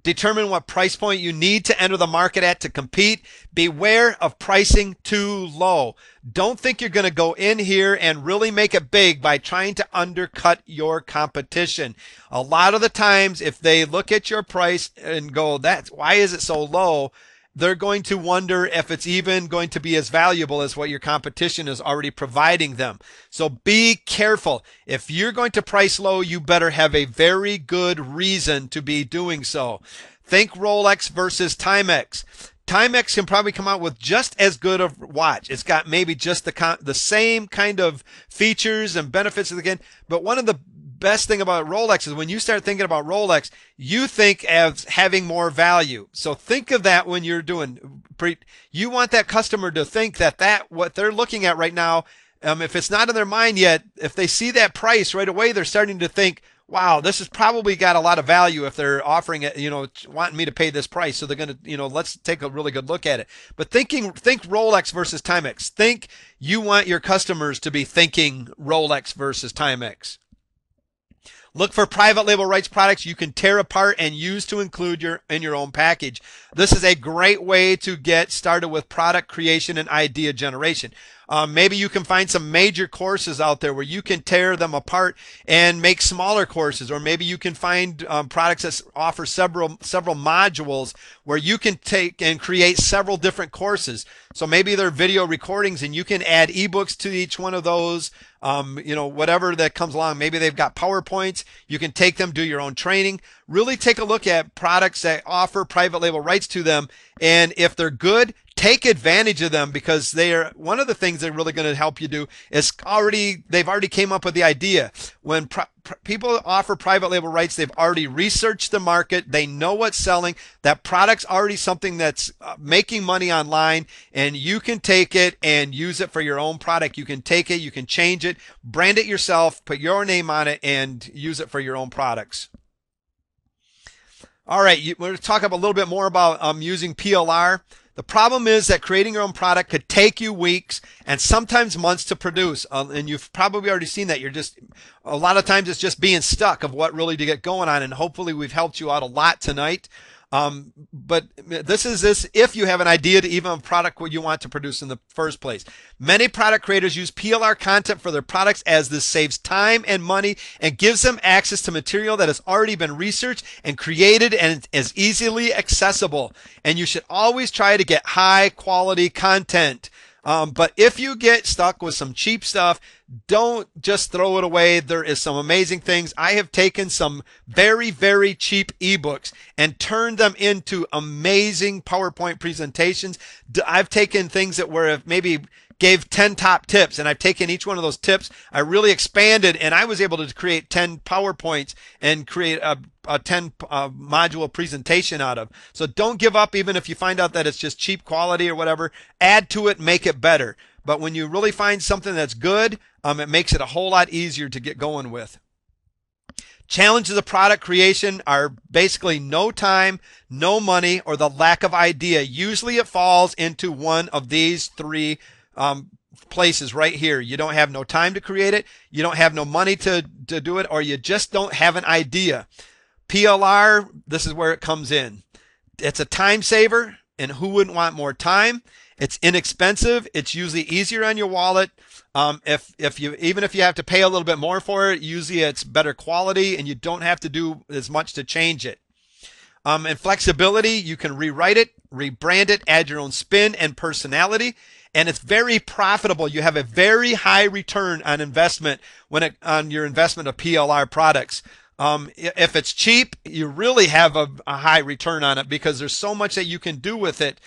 Determine what price point you need to enter the market at to compete. Beware of pricing too low. Don't think you're going to go in here and really make it big by trying to undercut your competition. A lot of the times, if they look at your price and go, why is it so low? They're going to wonder if it's even going to be as valuable as what your competition is already providing them. So be careful. If you're going to price low, you better have a very good reason to be doing so. Think Rolex versus Timex. Timex can probably come out with just as good a watch. It's got maybe just the same kind of features and benefits again, but one of the best thing about Rolex is when you start thinking about Rolex, you think as having more value. So think of that when you're doing. You want that customer to think that what they're looking at right now, if it's not in their mind yet, if they see that price right away, they're starting to think, wow, this has probably got a lot of value if they're offering it, wanting me to pay this price. So they're going to, let's take a really good look at it. But think Rolex versus Timex. Think you want your customers to be thinking Rolex versus Timex. Look for private label rights products you can tear apart and use to include in your own package. This is a great way to get started with product creation and idea generation. Maybe you can find some major courses out there where you can tear them apart and make smaller courses, or maybe you can find products that offer several modules where you can take and create several different courses. So maybe they're video recordings and you can add ebooks to each one of those. Whatever that comes along. Maybe they've got PowerPoints. You can take them, do your own training. Really take a look at products that offer private label rights to them. And if they're good, take advantage of them, because one of the things they're really going to help you do is they've already came up with the idea. When people offer private label rights, they've already researched the market. They know what's selling. That product's already something that's making money online, and you can take it and use it for your own product. You can take it, you can change it, brand it yourself, put your name on it, and use it for your own products. All right, we're going to talk a little bit more about using PLR. The problem is that creating your own product could take you weeks and sometimes months to produce. And you've probably already seen that. A lot of times it's just being stuck of what really to get going on. And hopefully we've helped you out a lot tonight. But this is if you have an idea to even a product what you want to produce in the first place. Many product creators use PLR content for their products, as this saves time and money and gives them access to material that has already been researched and created and is easily accessible. And you should always try to get high quality content. But if you get stuck with some cheap stuff, don't just throw it away. There is some amazing things. I have taken some very, very cheap ebooks and turned them into amazing PowerPoint presentations. I've taken things that were maybe gave 10 top tips, and I've taken each one of those tips, I really expanded, and I was able to create 10 PowerPoints and create a 10 module presentation out of. So don't give up even if you find out that it's just cheap quality or whatever. Add to it, make it better. But when you really find something that's good, it makes it a whole lot easier to get going with. Challenges of product creation are basically no time, no money, or the lack of idea. Usually it falls into one of these three places right here. You don't have no time to create it, you don't have no money to do it, or you just don't have an idea. PLR, this is where it comes in. It's a time saver, and who wouldn't want more time? It's inexpensive. It's usually easier on your wallet. Even if you have to pay a little bit more for it, usually it's better quality and you don't have to do as much to change it. And flexibility, you can rewrite it, rebrand it, add your own spin and personality, and it's very profitable. You have a very high return on investment on your investment of PLR products. If it's cheap, you really have a high return on it because there's so much that you can do with it.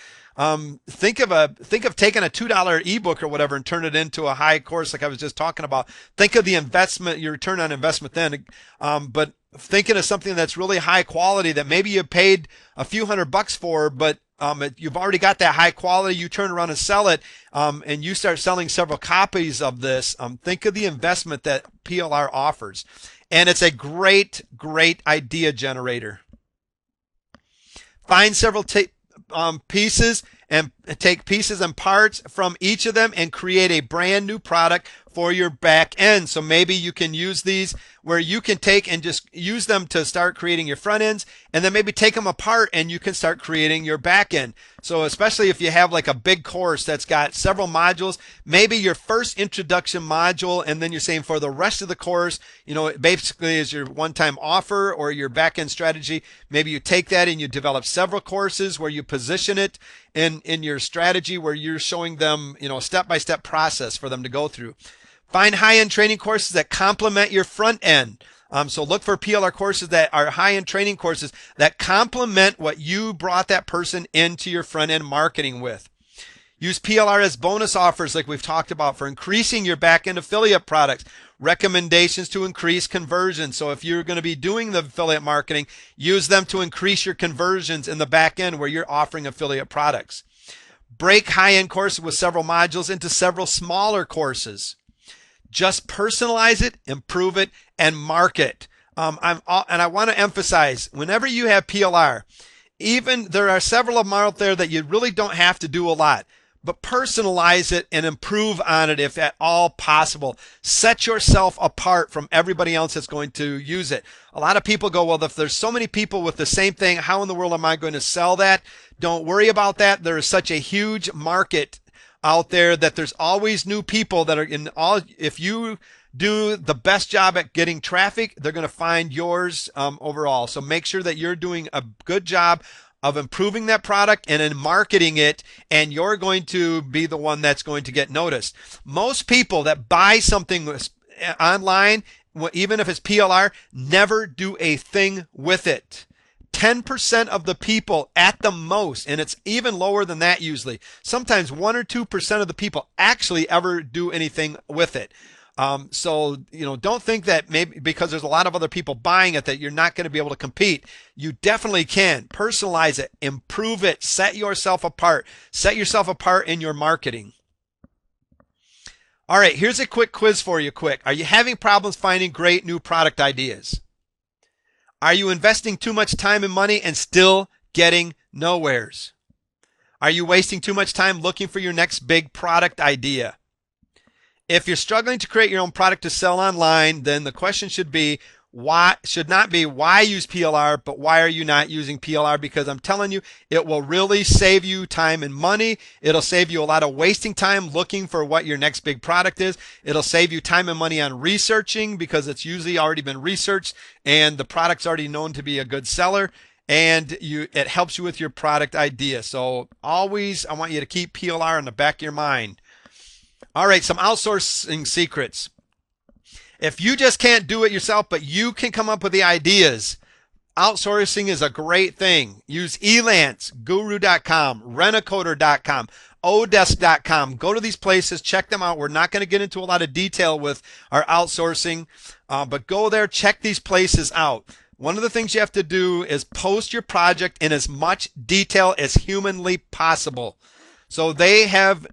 Think of taking a $2 ebook or whatever and turn it into a high course like I was just talking about. Think of the investment, your return on investment then. But thinking of something that's really high quality that maybe you paid a few $100 for, but you've already got that high quality, you turn around and sell it, and you start selling several copies of this. Think of the investment that PLR offers. And it's a great, great idea generator. Find several pieces and take pieces and parts from each of them and create a brand new product for your back end. So maybe you can use these where you can take and just use them to start creating your front ends, and then maybe take them apart and you can start creating your back end. So especially if you have like a big course that's got several modules, maybe your first introduction module, and then you're saying for the rest of the course, it basically is your one-time offer or your back end strategy. Maybe you take that and you develop several courses where you position it in your strategy where you're showing them, a step-by-step process for them to go through. Find high-end training courses that complement your front end. So look for PLR courses that are high-end training courses that complement what you brought that person into your front-end marketing with. Use PLR as bonus offers like we've talked about for increasing your back-end affiliate products. Recommendations to increase conversion. So if you're going to be doing the affiliate marketing, use them to increase your conversions in the back end where you're offering affiliate products. Break high-end courses with several modules into several smaller courses. Just personalize it, improve it, and market. And I want to emphasize, whenever you have PLR, there are several of them out there that you really don't have to do a lot, but personalize it and improve on it if at all possible. Set yourself apart from everybody else that's going to use it. A lot of people go, well, if there's so many people with the same thing, how in the world am I going to sell that? Don't worry about that. There is such a huge market out there that there's always new people that are if you do the best job at getting traffic, they're going to find yours overall. So make sure that you're doing a good job of improving that product and in marketing it, and you're going to be the one that's going to get noticed. Most people that buy something online, even if it's PLR, never do a thing with it. 10% of the people at the most, and it's even lower than that usually. Sometimes 1 or 2% of the people actually ever do anything with it. So, don't think that maybe because there's a lot of other people buying it that you're not going to be able to compete. You definitely can. Personalize it, improve it, set yourself apart. Set yourself apart in your marketing. All right, here's a quick quiz for you. Are you having problems finding great new product ideas? Are you investing too much time and money and still getting nowheres? Are you wasting too much time looking for your next big product idea? If you're struggling to create your own product to sell online, then the question should not be why use PLR, but why are you not using PLR? Because I'm telling you, it will really save you time and money. It'll save you a lot of wasting time looking for what your next big product is. It'll save you time and money on researching because it's usually already been researched and the product's already known to be a good seller. And it helps you with your product idea. So always, I want you to keep PLR in the back of your mind. All right, some outsourcing secrets. If you just can't do it yourself, but you can come up with the ideas, outsourcing is a great thing. Use Elance, Guru.com, Rentacoder.com. odesk.com. Go to these places, check them out. We're not going to get into a lot of detail with our outsourcing, but go there, check these places out. One of the things you have to do is post your project in as much detail as humanly possible, so they have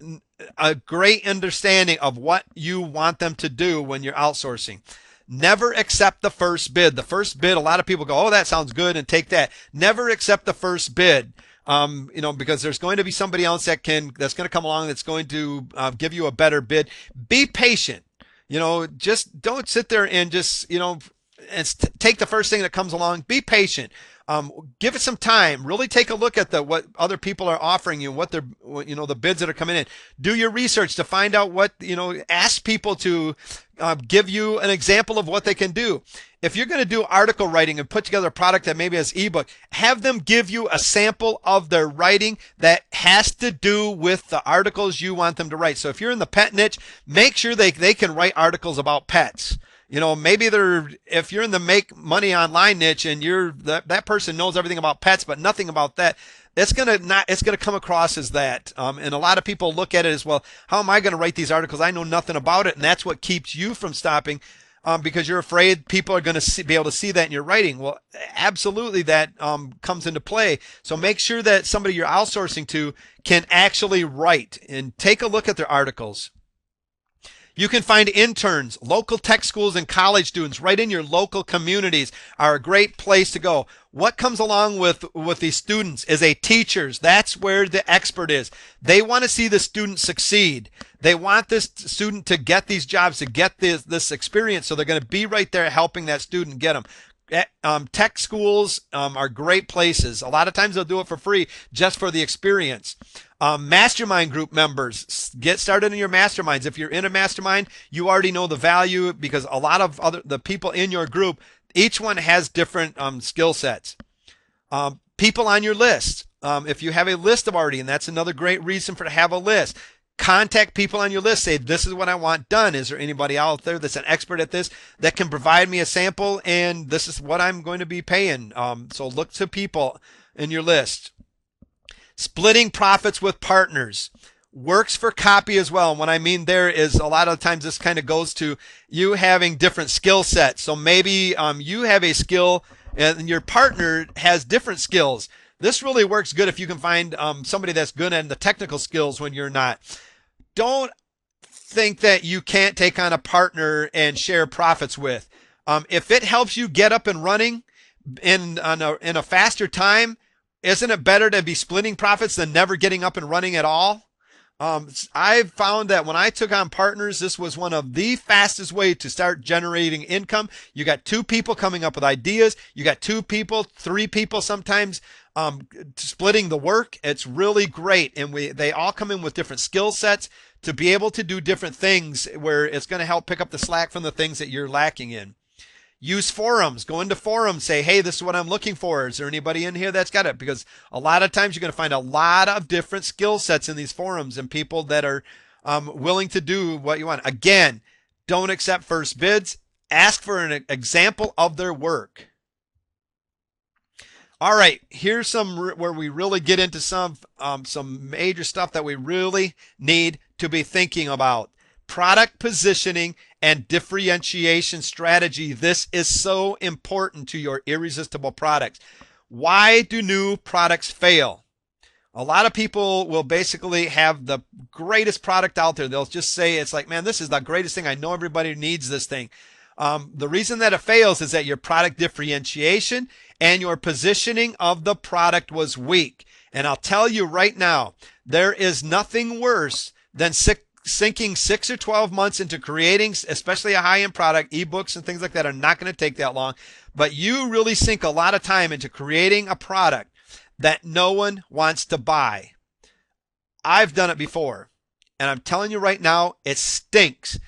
a great understanding of what you want them to do when you're outsourcing. Never accept the first bid. The first bid, a lot of people go, oh, that sounds good, and take that. Never accept the first bid. Because there's going to be somebody else that's going to come along that's going to give you a better bid. Be patient. Just don't sit there and just, take the first thing that comes along. Be patient. Give it some time. Really take a look at what other people are offering you, the bids that are coming in. Do your research to find out ask people to give you an example of what they can do. If you're going to do article writing and put together a product that maybe has ebook, have them give you a sample of their writing that has to do with the articles you want them to write. So if you're in the pet niche, make sure they can write articles about pets. Maybe if you're in the make money online niche and that person knows everything about pets but nothing about that, it's gonna come across as that. And a lot of people look at it as, well, how am I going to write these articles? I know nothing about it, and that's what keeps you from stopping, because you're afraid people are going to be able to see that in your writing. Well, absolutely, that comes into play. So make sure that somebody you're outsourcing to can actually write, and take a look at their articles. You can find interns. Local tech schools and college students right in your local communities are a great place to go. What comes along with these students is teachers. That's where the expert is. They want to see the student succeed. They want this student to get these jobs, to get this experience, so they're going to be right there helping that student get them. Tech schools are great places. A lot of times they'll do it for free just for the experience. Mastermind group members, get started in your masterminds. If you're in a mastermind, you already know the value, because a lot of the people in your group, each one has different skill sets. People on your list. If you have a list already, and that's another great reason to have a list. Contact people on your list. Say, this is what I want done. Is there anybody out there that's an expert at this that can provide me a sample? And this is what I'm going to be paying. So look to people in your list. Splitting profits with partners works for copy as well. And what I mean there is, a lot of times this kind of goes to you having different skill sets. So maybe you have a skill and your partner has different skills. This really works good if you can find somebody that's good at the technical skills when you're not. Don't think that you can't take on a partner and share profits with. If it helps you get up and running in a faster time, isn't it better to be splitting profits than never getting up and running at all? I've found that when I took on partners, this was one of the fastest ways to start generating income. You got two people coming up with ideas. You got two people, three people sometimes splitting the work. It's really great. And they all come in with different skill sets to be able to do different things, where it's going to help pick up the slack from the things that you're lacking in. Use forums. Go into forums. Say, hey, this is what I'm looking for. Is there anybody in here that's got it? Because a lot of times you're going to find a lot of different skill sets in these forums and people that are willing to do what you want. Again, don't accept first bids. Ask for an example of their work. All right, here's where we really get into some major stuff that we really need to be thinking about. Product positioning and differentiation strategy. This is so important to your irresistible products. Why do new products fail? A lot of people will basically have the greatest product out there. They'll just say, it's like, man, this is the greatest thing. I know everybody needs this thing. The reason that it fails is that your product differentiation and your positioning of the product was weak. And I'll tell you right now, there is nothing worse than sinking 6 or 12 months into creating, especially a high-end product. Ebooks and things like that are not going to take that long, but you really sink a lot of time into creating a product that no one wants to buy. I've done it before, and I'm telling you right now, it stinks.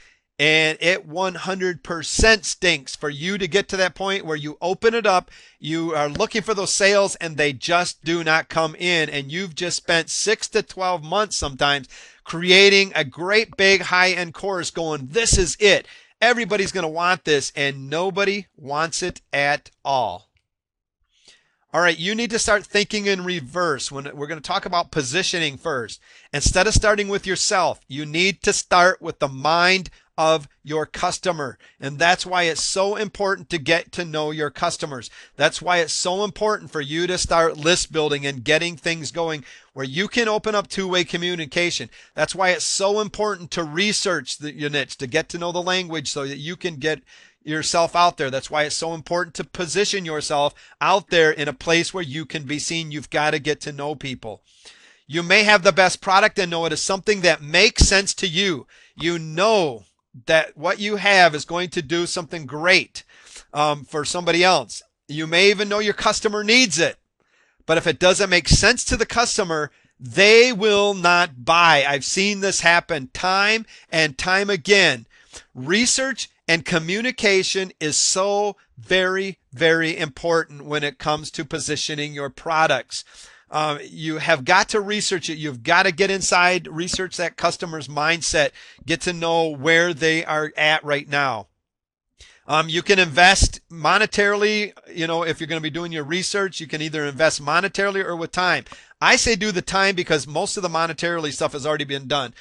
And it 100% stinks for you to get to that point where you open it up, you are looking for those sales, and they just do not come in. And you've just spent 6 to 12 months sometimes creating a great big high-end course going, this is it. Everybody's going to want this, and nobody wants it at all. All right, you need to start thinking in reverse. When we're going to talk about positioning first, instead of starting with yourself, you need to start with the mind of your customer. And that's why it's so important to get to know your customers. That's why it's so important for you to start list building and getting things going where you can open up two-way communication. That's why it's so important to research your niche, to get to know the language so that you can get yourself out there. That's why it's so important to position yourself out there in a place where you can be seen. You've got to get to know people. You may have the best product and know it is something that makes sense to you. You know that what you have is going to do something great for somebody else. You may even know your customer needs it. But if it doesn't make sense to the customer, they will not buy. I've seen this happen time and time again. Research and communication is so very, very important when it comes to positioning your products. You have got to research it. You've got to get inside, research that customer's mindset, get to know where they are at right now. You can invest monetarily. If you're going to be doing your research, you can either invest monetarily or with time. I say do the time because most of the monetarily stuff has already been done.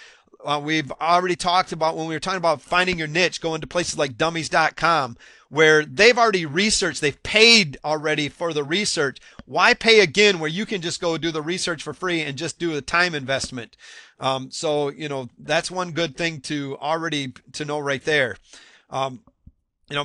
We've already talked about, when we were talking about finding your niche, going to places like dummies.com where they've already researched, they've paid already for the research. Why pay again where you can just go do the research for free and just do a time investment? So that's one good thing to know right there.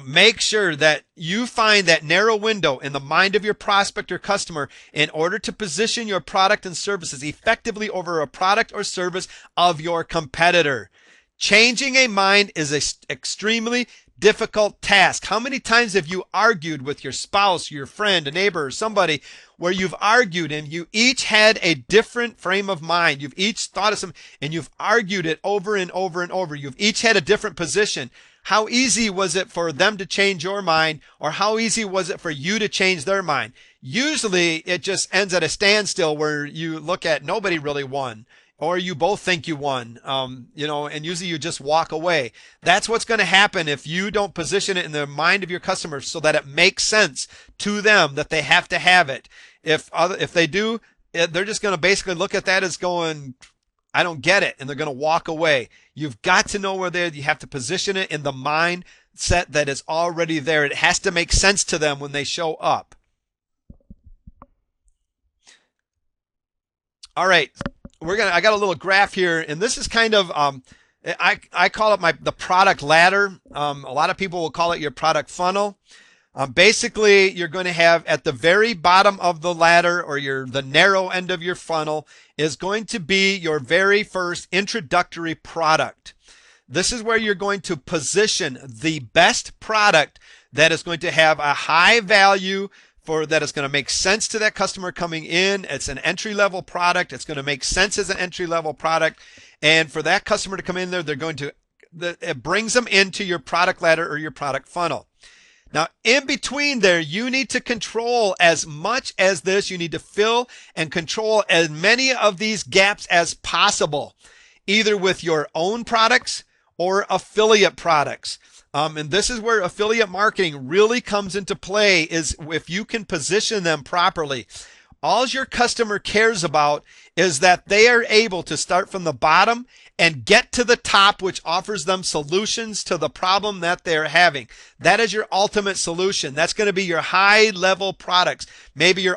Make sure that you find that narrow window in the mind of your prospect or customer in order to position your product and services effectively over a product or service of your competitor. Changing a mind is an extremely difficult task. How many times have you argued with your spouse, your friend, a neighbor, or somebody where you've argued and you each had a different frame of mind? You've each thought of something and you've argued it over and over and over. You've each had a different position. How easy was it for them to change your mind, or how easy was it for you to change their mind? Usually it just ends at a standstill where you look at nobody really won, or you both think you won, and usually you just walk away. That's what's going to happen if you don't position it in the mind of your customers so that it makes sense to them that they have to have it. If they do, they're just going to basically look at that as going, I don't get it, and they're going to walk away. You've got to know where they're. You have to position it in the mindset that is already there. It has to make sense to them when they show up. All right, I got a little graph here, and this is kind of I call it the product ladder. A lot of people will call it your product funnel. Basically, you're going to have at the very bottom of the ladder, or the narrow end of your funnel, is going to be your very first introductory product. This is where you're going to position the best product that is going to have a high value, that is going to make sense to that customer coming in. It's an entry-level product. It's going to make sense as an entry-level product. And for that customer to come in there, it brings them into your product ladder or your product funnel. Now, in between there, you need to control as much as this. You need to fill and control as many of these gaps as possible, either with your own products or affiliate products. And this is where affiliate marketing really comes into play, is if you can position them properly. All your customer cares about is that they are able to start from the bottom and get to the top, which offers them solutions to the problem that they're having. That is your ultimate solution. That's going to be your high-level products. Maybe your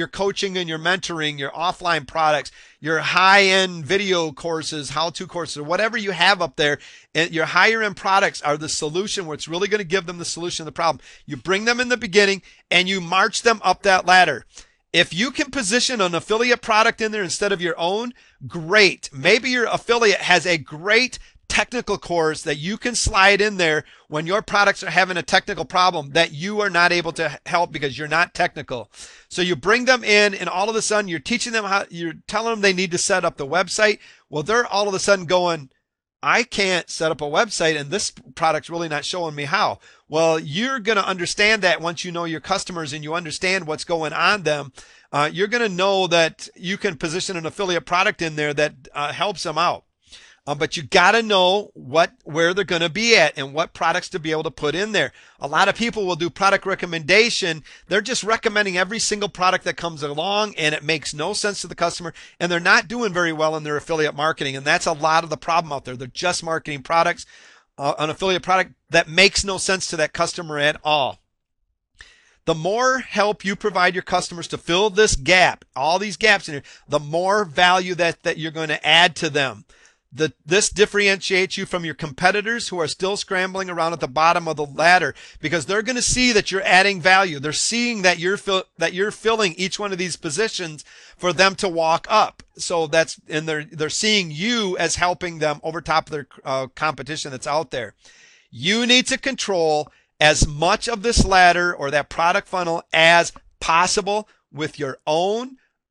coaching and your mentoring, your offline products, your high-end video courses, how-to courses, or whatever you have up there. Your higher-end products are the solution, where it's really going to give them the solution to the problem. You bring them in the beginning, and you march them up that ladder. If you can position an affiliate product in there instead of your own, great. Maybe your affiliate has a great technical course that you can slide in there when your products are having a technical problem that you are not able to help because you're not technical. So you bring them in, and all of a sudden you're teaching them you're telling them they need to set up the website. Well, they're all of a sudden going, I can't set up a website, and this product's really not showing me how. Well, you're going to understand that once you know your customers and you understand what's going on them. You're going to know that you can position an affiliate product in there that helps them out. But you got to know where they're going to be at and what products to be able to put in there. A lot of people will do product recommendation. They're just recommending every single product that comes along, and it makes no sense to the customer, and they're not doing very well in their affiliate marketing. And that's a lot of the problem out there. They're just marketing products, an affiliate product that makes no sense to that customer at all. The more help you provide your customers to fill this gap, all these gaps in here, the more value that you're going to add to them. This differentiates you from your competitors who are still scrambling around at the bottom of the ladder, because they're going to see that you're adding value. They're seeing that you're filling each one of these positions for them to walk up. So they're seeing you as helping them over top of their competition that's out there. You need to control as much of this ladder or that product funnel as possible with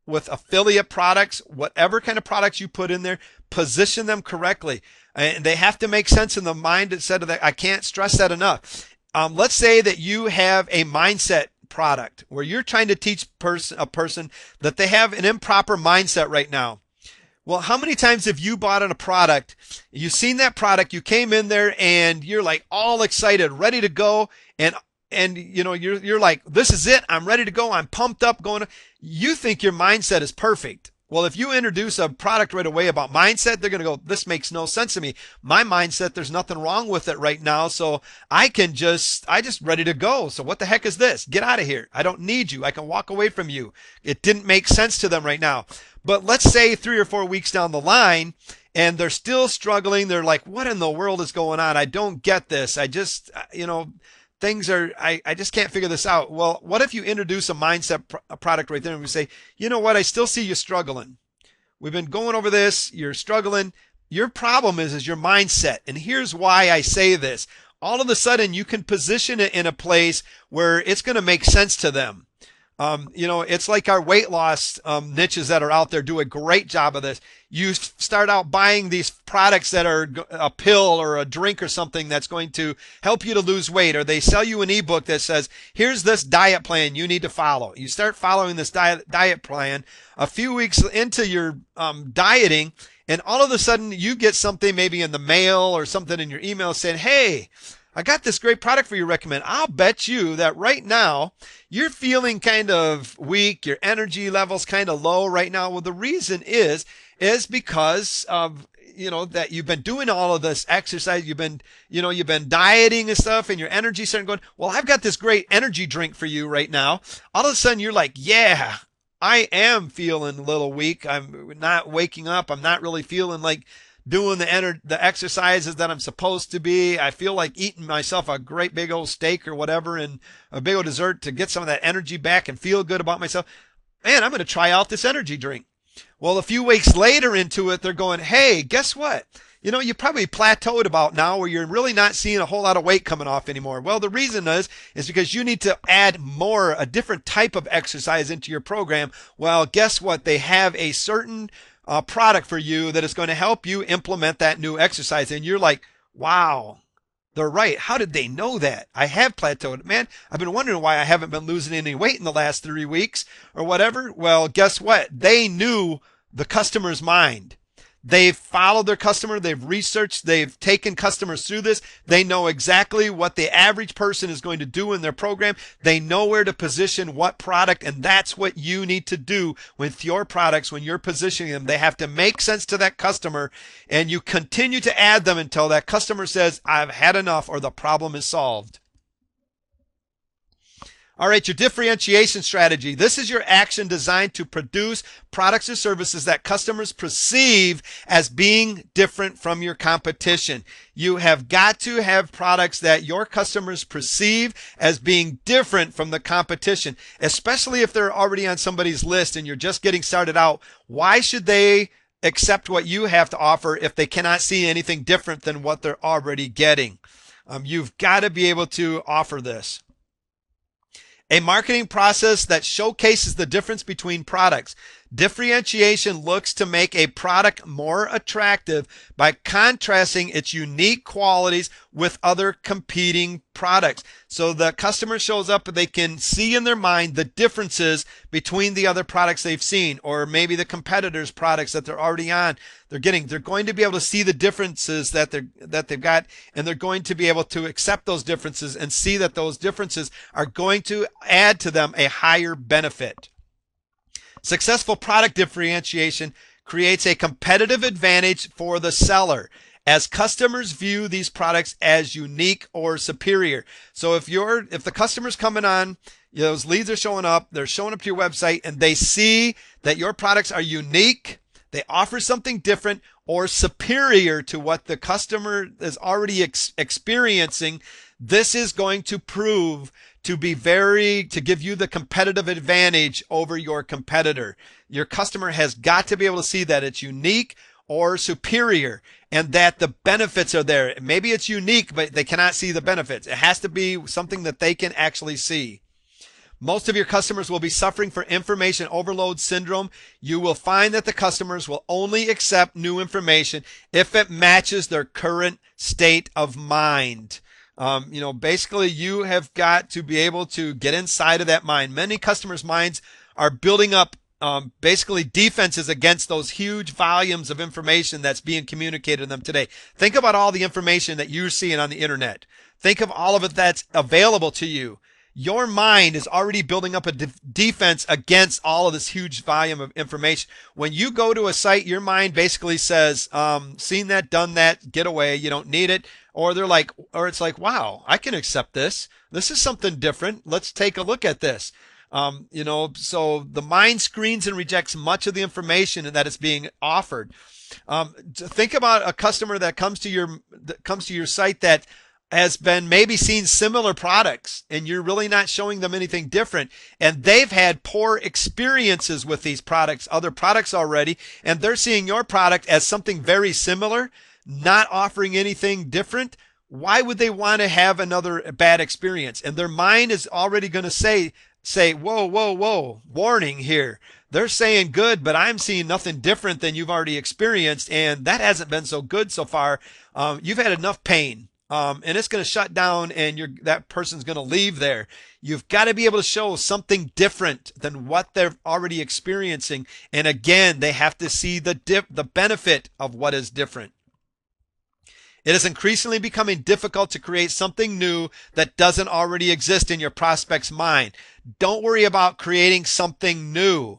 affiliate products, whatever kind of products you put in there. Position them correctly, and they have to make sense in the mindset of that. I can't stress that enough. Let's say that you have a mindset product where you're trying to teach a person that they have an improper mindset right now. Well, how many times have you bought a product, you've seen that product, you came in there and you're like all excited, ready to go, and you're like, this is it, I'm ready to go, I'm pumped up, you think your mindset is perfect. Well, if you introduce a product right away about mindset, they're going to go, this makes no sense to me. My mindset, there's nothing wrong with it right now, so I just ready to go. So what the heck is this? Get out of here. I don't need you. I can walk away from you. It didn't make sense to them right now. But let's say 3 or 4 weeks down the line, and they're still struggling. They're like, what in the world is going on? I don't get this. I just can't figure this out. Well, what if you introduce a mindset product right there and we say, you know what? I still see you struggling. We've been going over this. You're struggling. Your problem is your mindset. And here's why I say this. All of a sudden, you can position it in a place where it's going to make sense to them. It's like our weight loss niches that are out there do a great job of this. You start out buying these products that are a pill or a drink or something that's going to help you to lose weight, or they sell you an ebook that says, here's this diet plan you need to follow. You start following this diet plan a few weeks into your dieting, and all of a sudden you get something maybe in the mail or something in your email saying, hey, I got this great product for you to recommend. I'll bet you that right now you're feeling kind of weak. Your energy level's kind of low right now. Well, the reason is because of, that you've been doing all of this exercise. You've been dieting and stuff, and your energy starting going, well, I've got this great energy drink for you right now. All of a sudden you're like, yeah, I am feeling a little weak. I'm not waking up. I'm not really feeling like doing the exercises that I'm supposed to be. I feel like eating myself a great big old steak or whatever and a big old dessert to get some of that energy back and feel good about myself. Man, I'm going to try out this energy drink. Well, a few weeks later into it, they're going, hey, guess what? You probably plateaued about now where you're really not seeing a whole lot of weight coming off anymore. Well, the reason is because you need to add a different type of exercise into your program. Well, guess what? They have a certain product for you that is going to help you implement that new exercise. And you're like, wow, they're right. How did they know that? I have plateaued. Man, I've been wondering why I haven't been losing any weight in the last 3 weeks or whatever. Well, guess what? They knew the customer's mind. They've followed their customer. They've researched. They've taken customers through this. They know exactly what the average person is going to do in their program. They know where to position what product, and that's what you need to do with your products when you're positioning them. They have to make sense to that customer, and you continue to add them until that customer says, I've had enough, or the problem is solved. All right, your differentiation strategy. This is your action designed to produce products or services that customers perceive as being different from your competition. You have got to have products that your customers perceive as being different from the competition, especially if they're already on somebody's list and you're just getting started out. Why should they accept what you have to offer if they cannot see anything different than what they're already getting? You've got to be able to offer this. A marketing process that showcases the difference between products. Differentiation looks to make a product more attractive by contrasting its unique qualities with other competing products. So the customer shows up and they can see in their mind the differences between the other products they've seen, or maybe the competitors' products that they're already on. They're going to be able to see the differences that they've got, and they're going to be able to accept those differences and see that those differences are going to add to them a higher benefit. Successful product differentiation creates a competitive advantage for the seller as customers view these products as unique or superior. So if the customer's coming on, those leads are showing up, they're showing up to your website, and they see that your products are unique, they offer something different or superior to what the customer is already experiencing, this is going to prove to give you the competitive advantage over your competitor. Your customer has got to be able to see that it's unique or superior and that the benefits are there. Maybe it's unique, but they cannot see the benefits. It has to be something that they can actually see. Most of your customers will be suffering from information overload syndrome. You will find that the customers will only accept new information if it matches their current state of mind. Basically you have got to be able to get inside of that mind. Many customers' minds are building up basically defenses against those huge volumes of information that's being communicated to them today. Think about all the information that you're seeing on the internet. Think of all of it that's available to you. Your mind is already building up a defense against all of this huge volume of information. When you go to a site, your mind basically says, seen that, done that, get away, you don't need it. Or it's like, wow, I can accept this. This is something different. Let's take a look at this. So the mind screens and rejects much of the information that is being offered. Think about a customer that comes to your site that has been maybe seen similar products and you're really not showing them anything different, and they've had poor experiences with these products, other products already, and they're seeing your product as something very similar, not offering anything different. Why would they want to have another bad experience? And their mind is already going to say, whoa, warning here. They're saying good, but I'm seeing nothing different than you've already experienced, and that hasn't been so good so far. You've had enough pain. And it's going to shut down, and that person's going to leave there. You've got to be able to show something different than what they're already experiencing. And again, they have to see the benefit of what is different. It is increasingly becoming difficult to create something new that doesn't already exist in your prospect's mind. Don't worry about creating something new.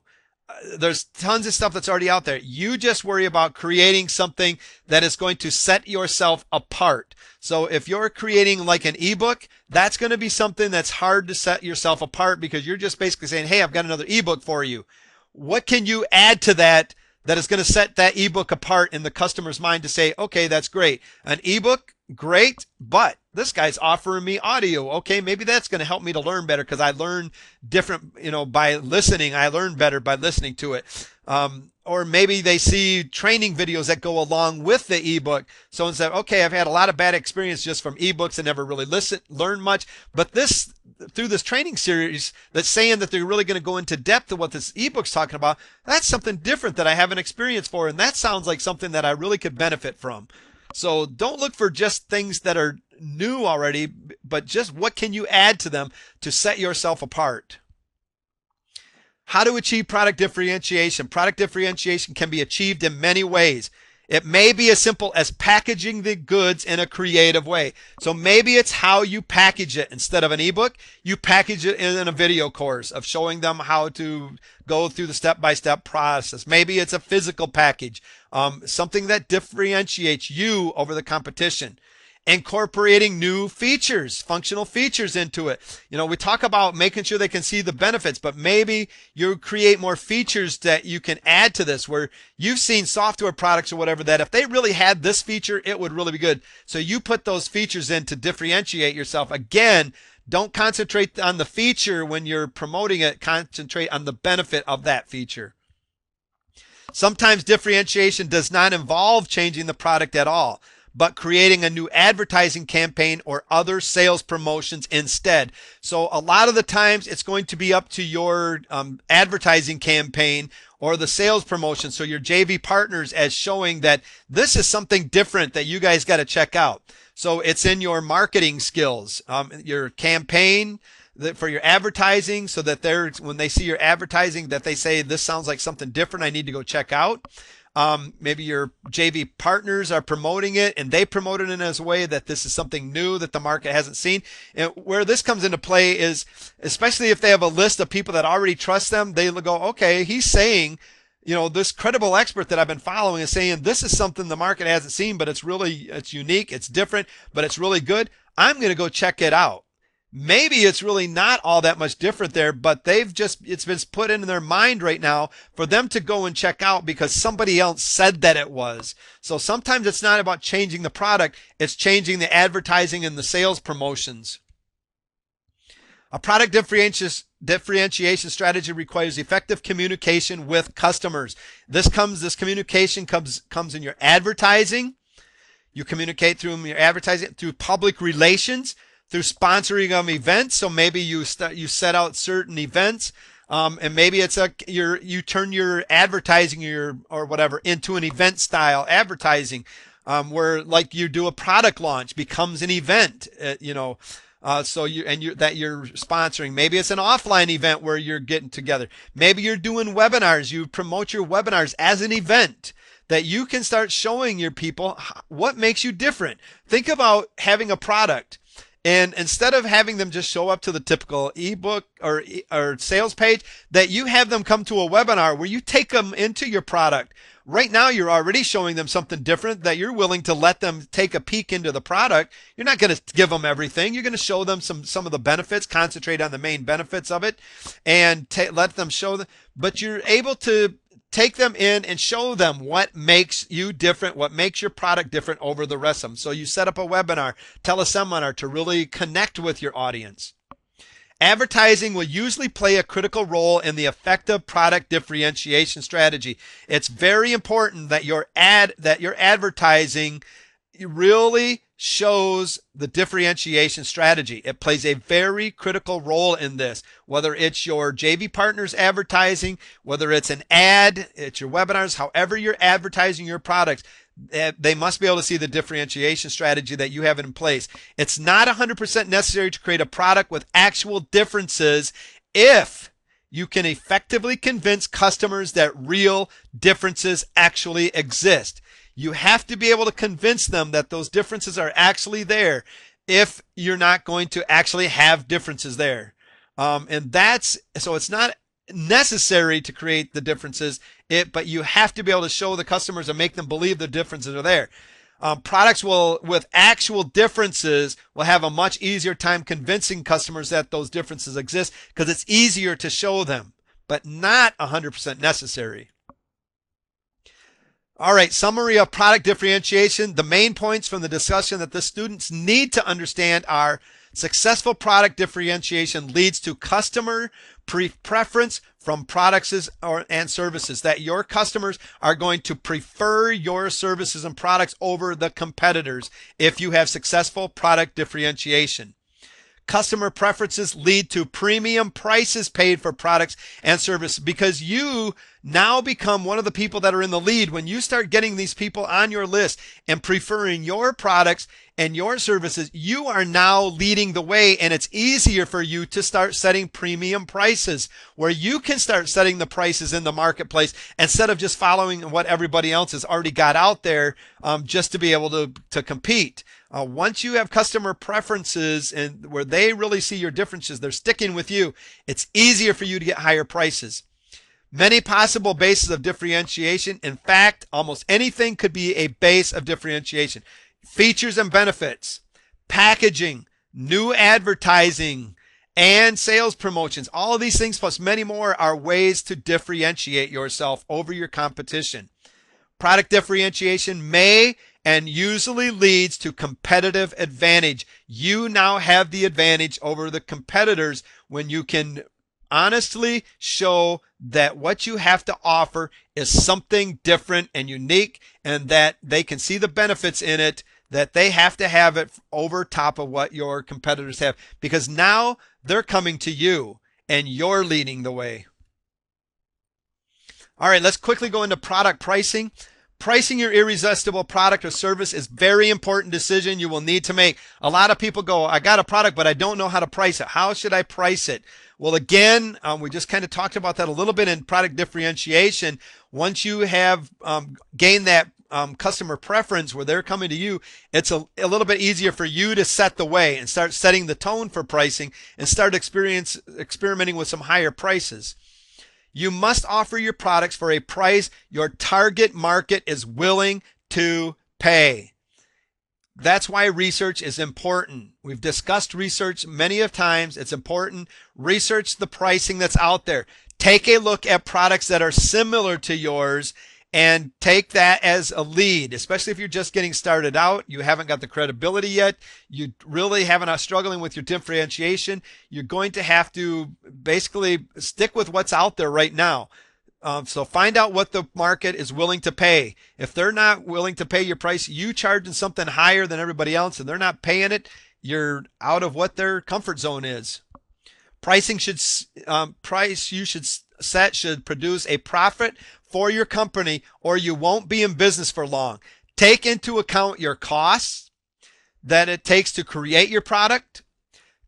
There's tons of stuff that's already out there. You just worry about creating something that is going to set yourself apart. So if you're creating like an ebook, that's going to be something that's hard to set yourself apart because you're just basically saying, hey, I've got another ebook for you. What can you add to that is going to set that ebook apart in the customer's mind to say, okay, that's great. An ebook, great, but this guy's offering me audio. Okay, maybe that's going to help me to learn better because I learn different, by listening. I learn better by listening to it. Or maybe they see training videos that go along with the ebook. So instead, okay, I've had a lot of bad experience just from ebooks and never really learned much. But through this training series that's saying that they're really going to go into depth of what this ebook's talking about, that's something different that I haven't experienced for. And that sounds like something that I really could benefit from. So don't look for just things that are new already, but just what can you add to them to set yourself apart. How to achieve product differentiation. Product differentiation can be achieved in many ways. It may be as simple as packaging the goods in a creative way. So maybe it's how you package it. Instead of an ebook, you package it in a video course of showing them how to go through the step-by-step process. Maybe it's a physical package, something that differentiates you over the competition. Incorporating new features, functional features into it. We talk about making sure they can see the benefits, but maybe you create more features that you can add to this where you've seen software products or whatever that if they really had this feature, it would really be good. So you put those features in to differentiate yourself. Again, don't concentrate on the feature when you're promoting it. Concentrate on the benefit of that feature. Sometimes differentiation does not involve changing the product at all, but creating a new advertising campaign or other sales promotions instead. So a lot of the times it's going to be up to your advertising campaign or the sales promotion. So your JV partners as showing that this is something different that you guys got to check out. So it's in your marketing skills, your campaign, for your advertising, so that when they see your advertising, that they say, this sounds like something different I need to go check out. Maybe your JV partners are promoting it and they promote it in a way that this is something new that the market hasn't seen. And where this comes into play is, especially if they have a list of people that already trust them, they go, okay, he's saying, this credible expert that I've been following is saying this is something the market hasn't seen, but it's unique, it's different, but it's really good. I'm going to go check it out. Maybe it's really not all that much different there, but it's been put in their mind right now for them to go and check out because somebody else said that it was. So sometimes it's not about changing the product, it's changing the advertising and the sales promotions. A product differentiation strategy requires effective communication with customers. This communication comes in your advertising. You communicate through your advertising, through public relations, through sponsoring of events. So maybe you set out certain events, and maybe it's you turn your advertising or whatever into an event style advertising, where like you do a product launch becomes an event, that you're sponsoring. Maybe it's an offline event where you're getting together. Maybe you're doing webinars. You promote your webinars as an event that you can start showing your people what makes you different. Think about having a product, and instead of having them just show up to the typical ebook or sales page, that you have them come to a webinar where you take them into your product. Right now, you're already showing them something different, that you're willing to let them take a peek into the product. You're not going to give them everything. You're going to show them some of the benefits, concentrate on the main benefits of it, and let them show them. But you're able to take them in and show them what makes you different, what makes your product different over the rest of them. So you set up a webinar, teleseminar to really connect with your audience. Advertising will usually play a critical role in the effective product differentiation strategy. It's very important that your advertising really shows the differentiation strategy. It plays a very critical role in this, whether it's your JV partners advertising, whether it's an ad, it's your webinars, however you're advertising your products, they must be able to see the differentiation strategy that you have in place. It's not 100% necessary to create a product with actual differences if you can effectively convince customers that real differences actually exist. You have to be able to convince them that those differences are actually there if you're not going to actually have differences there. So it's not necessary to create the differences, but you have to be able to show the customers and make them believe the differences are there. Products with actual differences will have a much easier time convincing customers that those differences exist because it's easier to show them, but not 100% necessary. All right, summary of product differentiation. The main points from the discussion that the students need to understand are: successful product differentiation leads to customer preference from products and services, that your customers are going to prefer your services and products over the competitors if you have successful product differentiation. Customer preferences lead to premium prices paid for products and services, because you now become one of the people that are in the lead. When you start getting these people on your list and preferring your products and your services, you are now leading the way, and it's easier for you to start setting premium prices where you can start setting the prices in the marketplace instead of just following what everybody else has already got out there just to be able to compete. Once you have customer preferences and where they really see your differences, they're sticking with you, it's easier for you to get higher prices. Many possible bases of differentiation. In fact, almost anything could be a base of differentiation. Features and benefits, packaging, new advertising, and sales promotions. All of these things plus many more are ways to differentiate yourself over your competition. Product differentiation may and usually leads to competitive advantage. You now have the advantage over the competitors when you can honestly show that what you have to offer is something different and unique, and that they can see the benefits in it that they have to have it over top of what your competitors have, because now they're coming to you and you're leading the way. All right, let's quickly go into product pricing. Pricing your irresistible product or service is a very important decision you will need to make. A lot of people go, I got a product, but I don't know how to price it. How should I price it? Well, again, we just kind of talked about that a little bit in product differentiation. Once you have gained that customer preference where they're coming to you, it's a little bit easier for you to set the way and start setting the tone for pricing and start experimenting with some higher prices. You must offer your products for a price your target market is willing to pay. That's why research is important. We've discussed research many of times. It's important. Research the pricing that's out there. Take a look at products that are similar to yours and take that as a lead, especially if you're just getting started out. You haven't got the credibility yet. You really haven't struggling with your differentiation. You're going to have to basically stick with what's out there right now. So find out what the market is willing to pay. If they're not willing to pay your price, you charging something higher than everybody else and they're not paying it, you're out of what their comfort zone is. Pricing should price you should set should produce a profit for your company, or you won't be in business for long. Take into account your costs that it takes to create your product,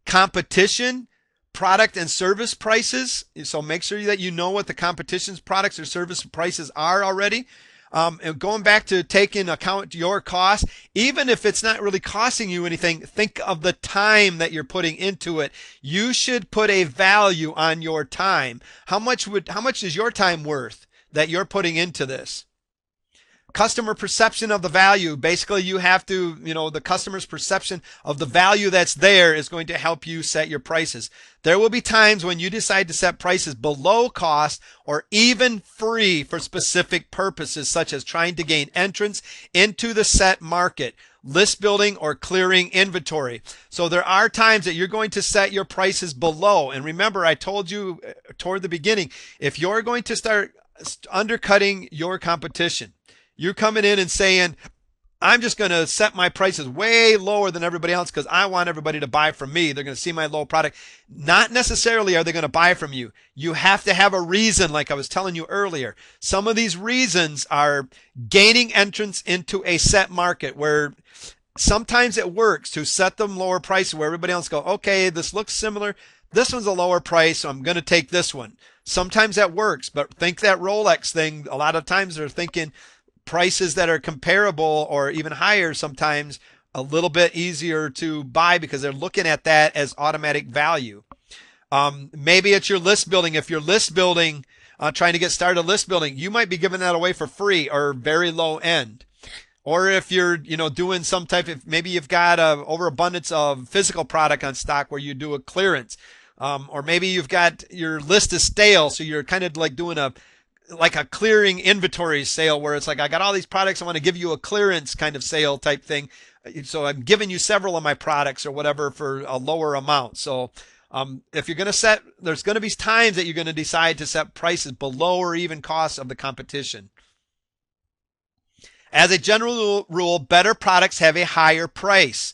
competition, product and service prices. So make sure that you know what the competition's products or service prices are already. And going back to taking account your costs, even if it's not really costing you anything, think of the time that you're putting into it. You should put a value on your time. How much is your time worth that you're putting into this? Customer perception of the value. Basically, you have to, the customer's perception of the value that's there is going to help you set your prices. There will be times when you decide to set prices below cost or even free for specific purposes, such as trying to gain entrance into the set market, list building, or clearing inventory. So there are times that you're going to set your prices below. And remember, I told you toward the beginning, if you're going to start undercutting your competition, you're coming in and saying, I'm just going to set my prices way lower than everybody else because I want everybody to buy from me. They're going to see my low product. Not necessarily are they going to buy from you. You have to have a reason, like I was telling you earlier. Some of these reasons are gaining entrance into a set market where sometimes it works to set them lower prices where everybody else go, okay, this looks similar. This one's a lower price, so I'm going to take this one. Sometimes that works, but think that Rolex thing, a lot of times they're thinking prices that are comparable or even higher, sometimes a little bit easier to buy because they're looking at that as automatic value. Maybe it's your list building. If you're list building, trying to get started list building, you might be giving that away for free or very low end. Or if you're, doing some type of, maybe you've got a overabundance of physical product on stock where you do a clearance. Or maybe you've got your list is stale, so you're kind of like doing a clearing inventory sale where it's like, I got all these products, I want to give you a clearance kind of sale type thing. So I'm giving you several of my products or whatever for a lower amount. So if you're going to set, there's going to be times that you're going to decide to set prices below or even costs of the competition. As a general rule, better products have a higher price,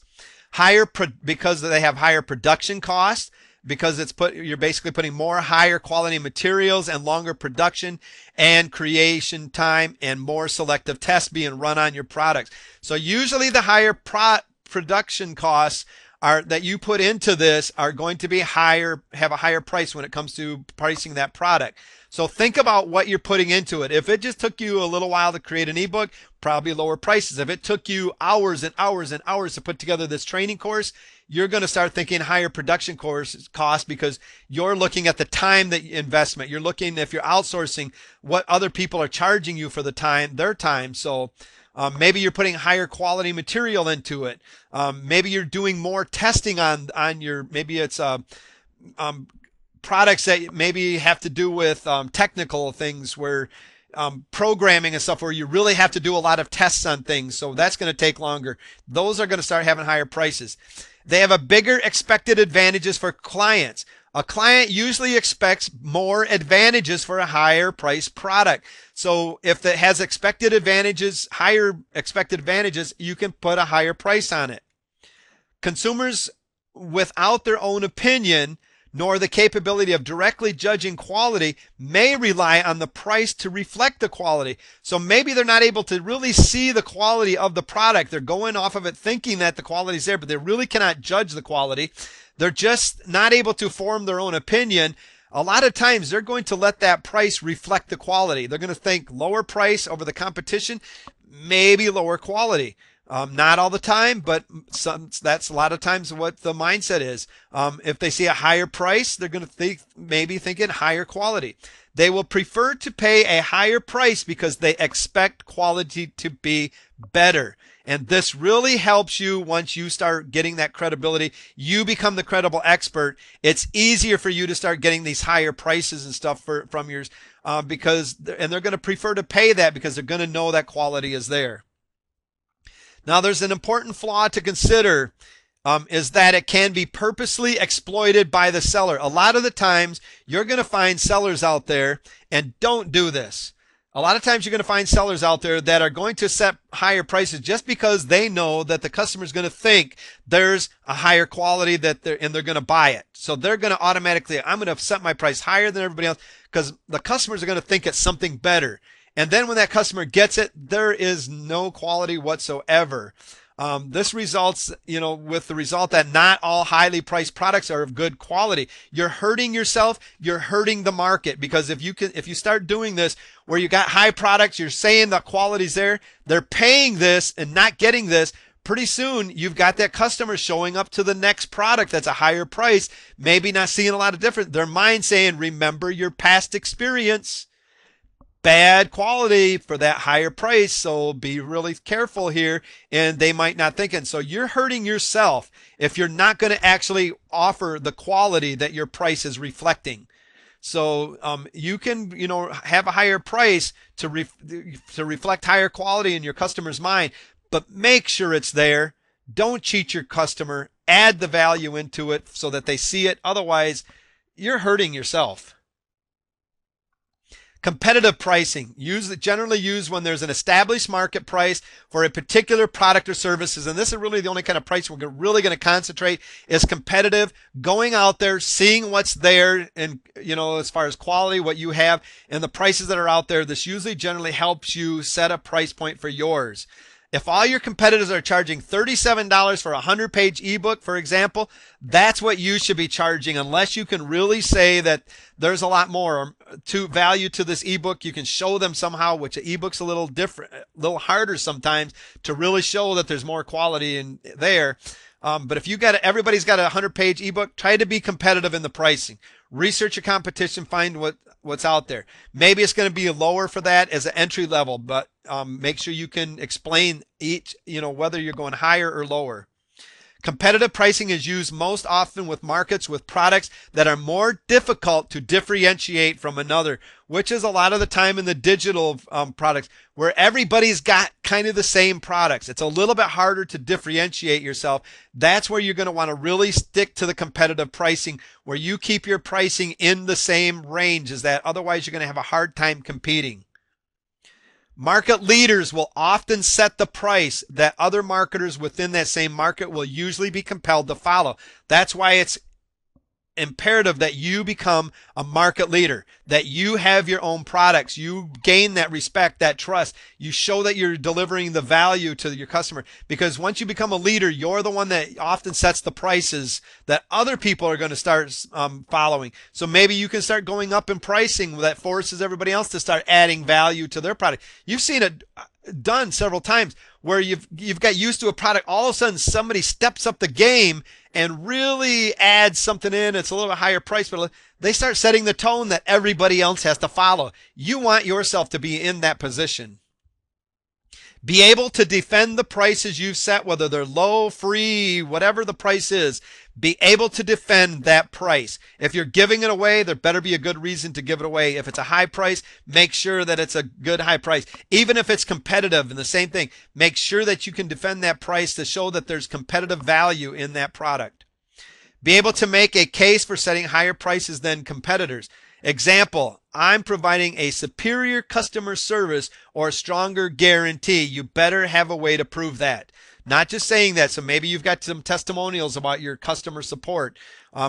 because they have higher production costs, because you're basically putting more higher quality materials and longer production and creation time and more selective tests being run on your products. So usually the higher production costs that you put into this are going to be higher, have a higher price when it comes to pricing that product. So think about what you're putting into it. If it just took you a little while to create an ebook, probably lower prices. If it took you hours and hours and hours to put together this training course, you're going to start thinking higher production cost because you're looking at the time that investment. You're looking, if you're outsourcing, what other people are charging you for their time. So maybe you're putting higher quality material into it. Maybe you're doing more testing on your, maybe it's products that maybe have to do with technical things where programming and stuff where you really have to do a lot of tests on things. So that's going to take longer. Those are going to start having higher prices. They have a bigger expected advantages for clients. A client usually expects more advantages for a higher priced product. So if it has expected advantages, higher expected advantages, you can put a higher price on it. Consumers, without their own opinion nor the capability of directly judging quality, may rely on the price to reflect the quality. So maybe they're not able to really see the quality of the product. They're going off of it thinking that the quality is there, but they really cannot judge the quality. They're just not able to form their own opinion. A lot of times they're going to let that price reflect the quality. They're going to think lower price over the competition, maybe lower quality. Not all the time, but that's a lot of times what the mindset is. If they see a higher price, they're going to maybe thinking higher quality. They will prefer to pay a higher price because they expect quality to be better. And this really helps you once you start getting that credibility. You become the credible expert. It's easier for you to start getting these higher prices and stuff from yours and they're going to prefer to pay that because they're going to know that quality is there. Now, there's an important flaw to consider is that it can be purposely exploited by the seller. A lot of the times, you're going to find sellers out there, and don't do this. A lot of times, you're going to find sellers out there that are going to set higher prices just because they know that the customer is going to think there's a higher quality and they're going to buy it. So they're going to automatically, I'm going to set my price higher than everybody else because the customers are going to think it's something better. And then when that customer gets it, there is no quality whatsoever. This results, with the result that not all highly priced products are of good quality. You're hurting yourself. You're hurting the market because if you start doing this where you got high products, you're saying the quality's there, they're paying this and not getting this. Pretty soon, you've got that customer showing up to the next product that's a higher price, maybe not seeing a lot of difference. Their mind saying, remember your past experience. Bad quality for that higher price, so be really careful here, and they might not think it. So you're hurting yourself if you're not going to actually offer the quality that your price is reflecting. So you can have a higher price to reflect higher quality in your customer's mind, but make sure it's there. Don't cheat your customer. Add the value into it so that they see it. Otherwise, you're hurting yourself. Competitive pricing, generally used when there's an established market price for a particular product or services. And this is really the only kind of price we're really going to concentrate is competitive, going out there, seeing what's there and, as far as quality, what you have and the prices that are out there. This usually generally helps you set a price point for yours. If all your competitors are charging $37 for a 100-page ebook, for example, that's what you should be charging unless you can really say that there's a lot more to value to this ebook. You can show them somehow, which an ebook's a little different, a little harder sometimes to really show that there's more quality in there. But if everybody's got a 100-page ebook, try to be competitive in the pricing. Research your competition, find what's out there. Maybe it's going to be lower for that as an entry level, but make sure you can explain each, whether you're going higher or lower. Competitive pricing is used most often with markets with products that are more difficult to differentiate from another, which is a lot of the time in the digital products where everybody's got kind of the same products. It's a little bit harder to differentiate yourself. That's where you're going to want to really stick to the competitive pricing where you keep your pricing in the same range as that. Otherwise, you're going to have a hard time competing. Market leaders will often set the price that other marketers within that same market will usually be compelled to follow. That's why it's imperative that you become a market leader, that you have your own products, you gain that respect, that trust, you show that you're delivering the value to your customer. Because once you become a leader, you're the one that often sets the prices that other people are going to start following. So maybe you can start going up in pricing that forces everybody else to start adding value to their product. You've seen it done several times where you've got used to a product, all of a sudden somebody steps up the game and really adds something in. It's a little bit higher price, but they start setting the tone that everybody else has to follow. You want yourself to be in that position. Be able to defend the prices you've set, whether they're low, free, whatever the price is. Be able to defend that price. If you're giving it away, there better be a good reason to give it away. If it's a high price, make sure that it's a good high price. Even if it's competitive and the same thing, make sure that you can defend that price to show that there's competitive value in that product. Be able to make a case for setting higher prices than competitors. Example, I'm providing a superior customer service or a stronger guarantee. You better have a way to prove that. Not just saying that. So maybe you've got some testimonials about your customer support.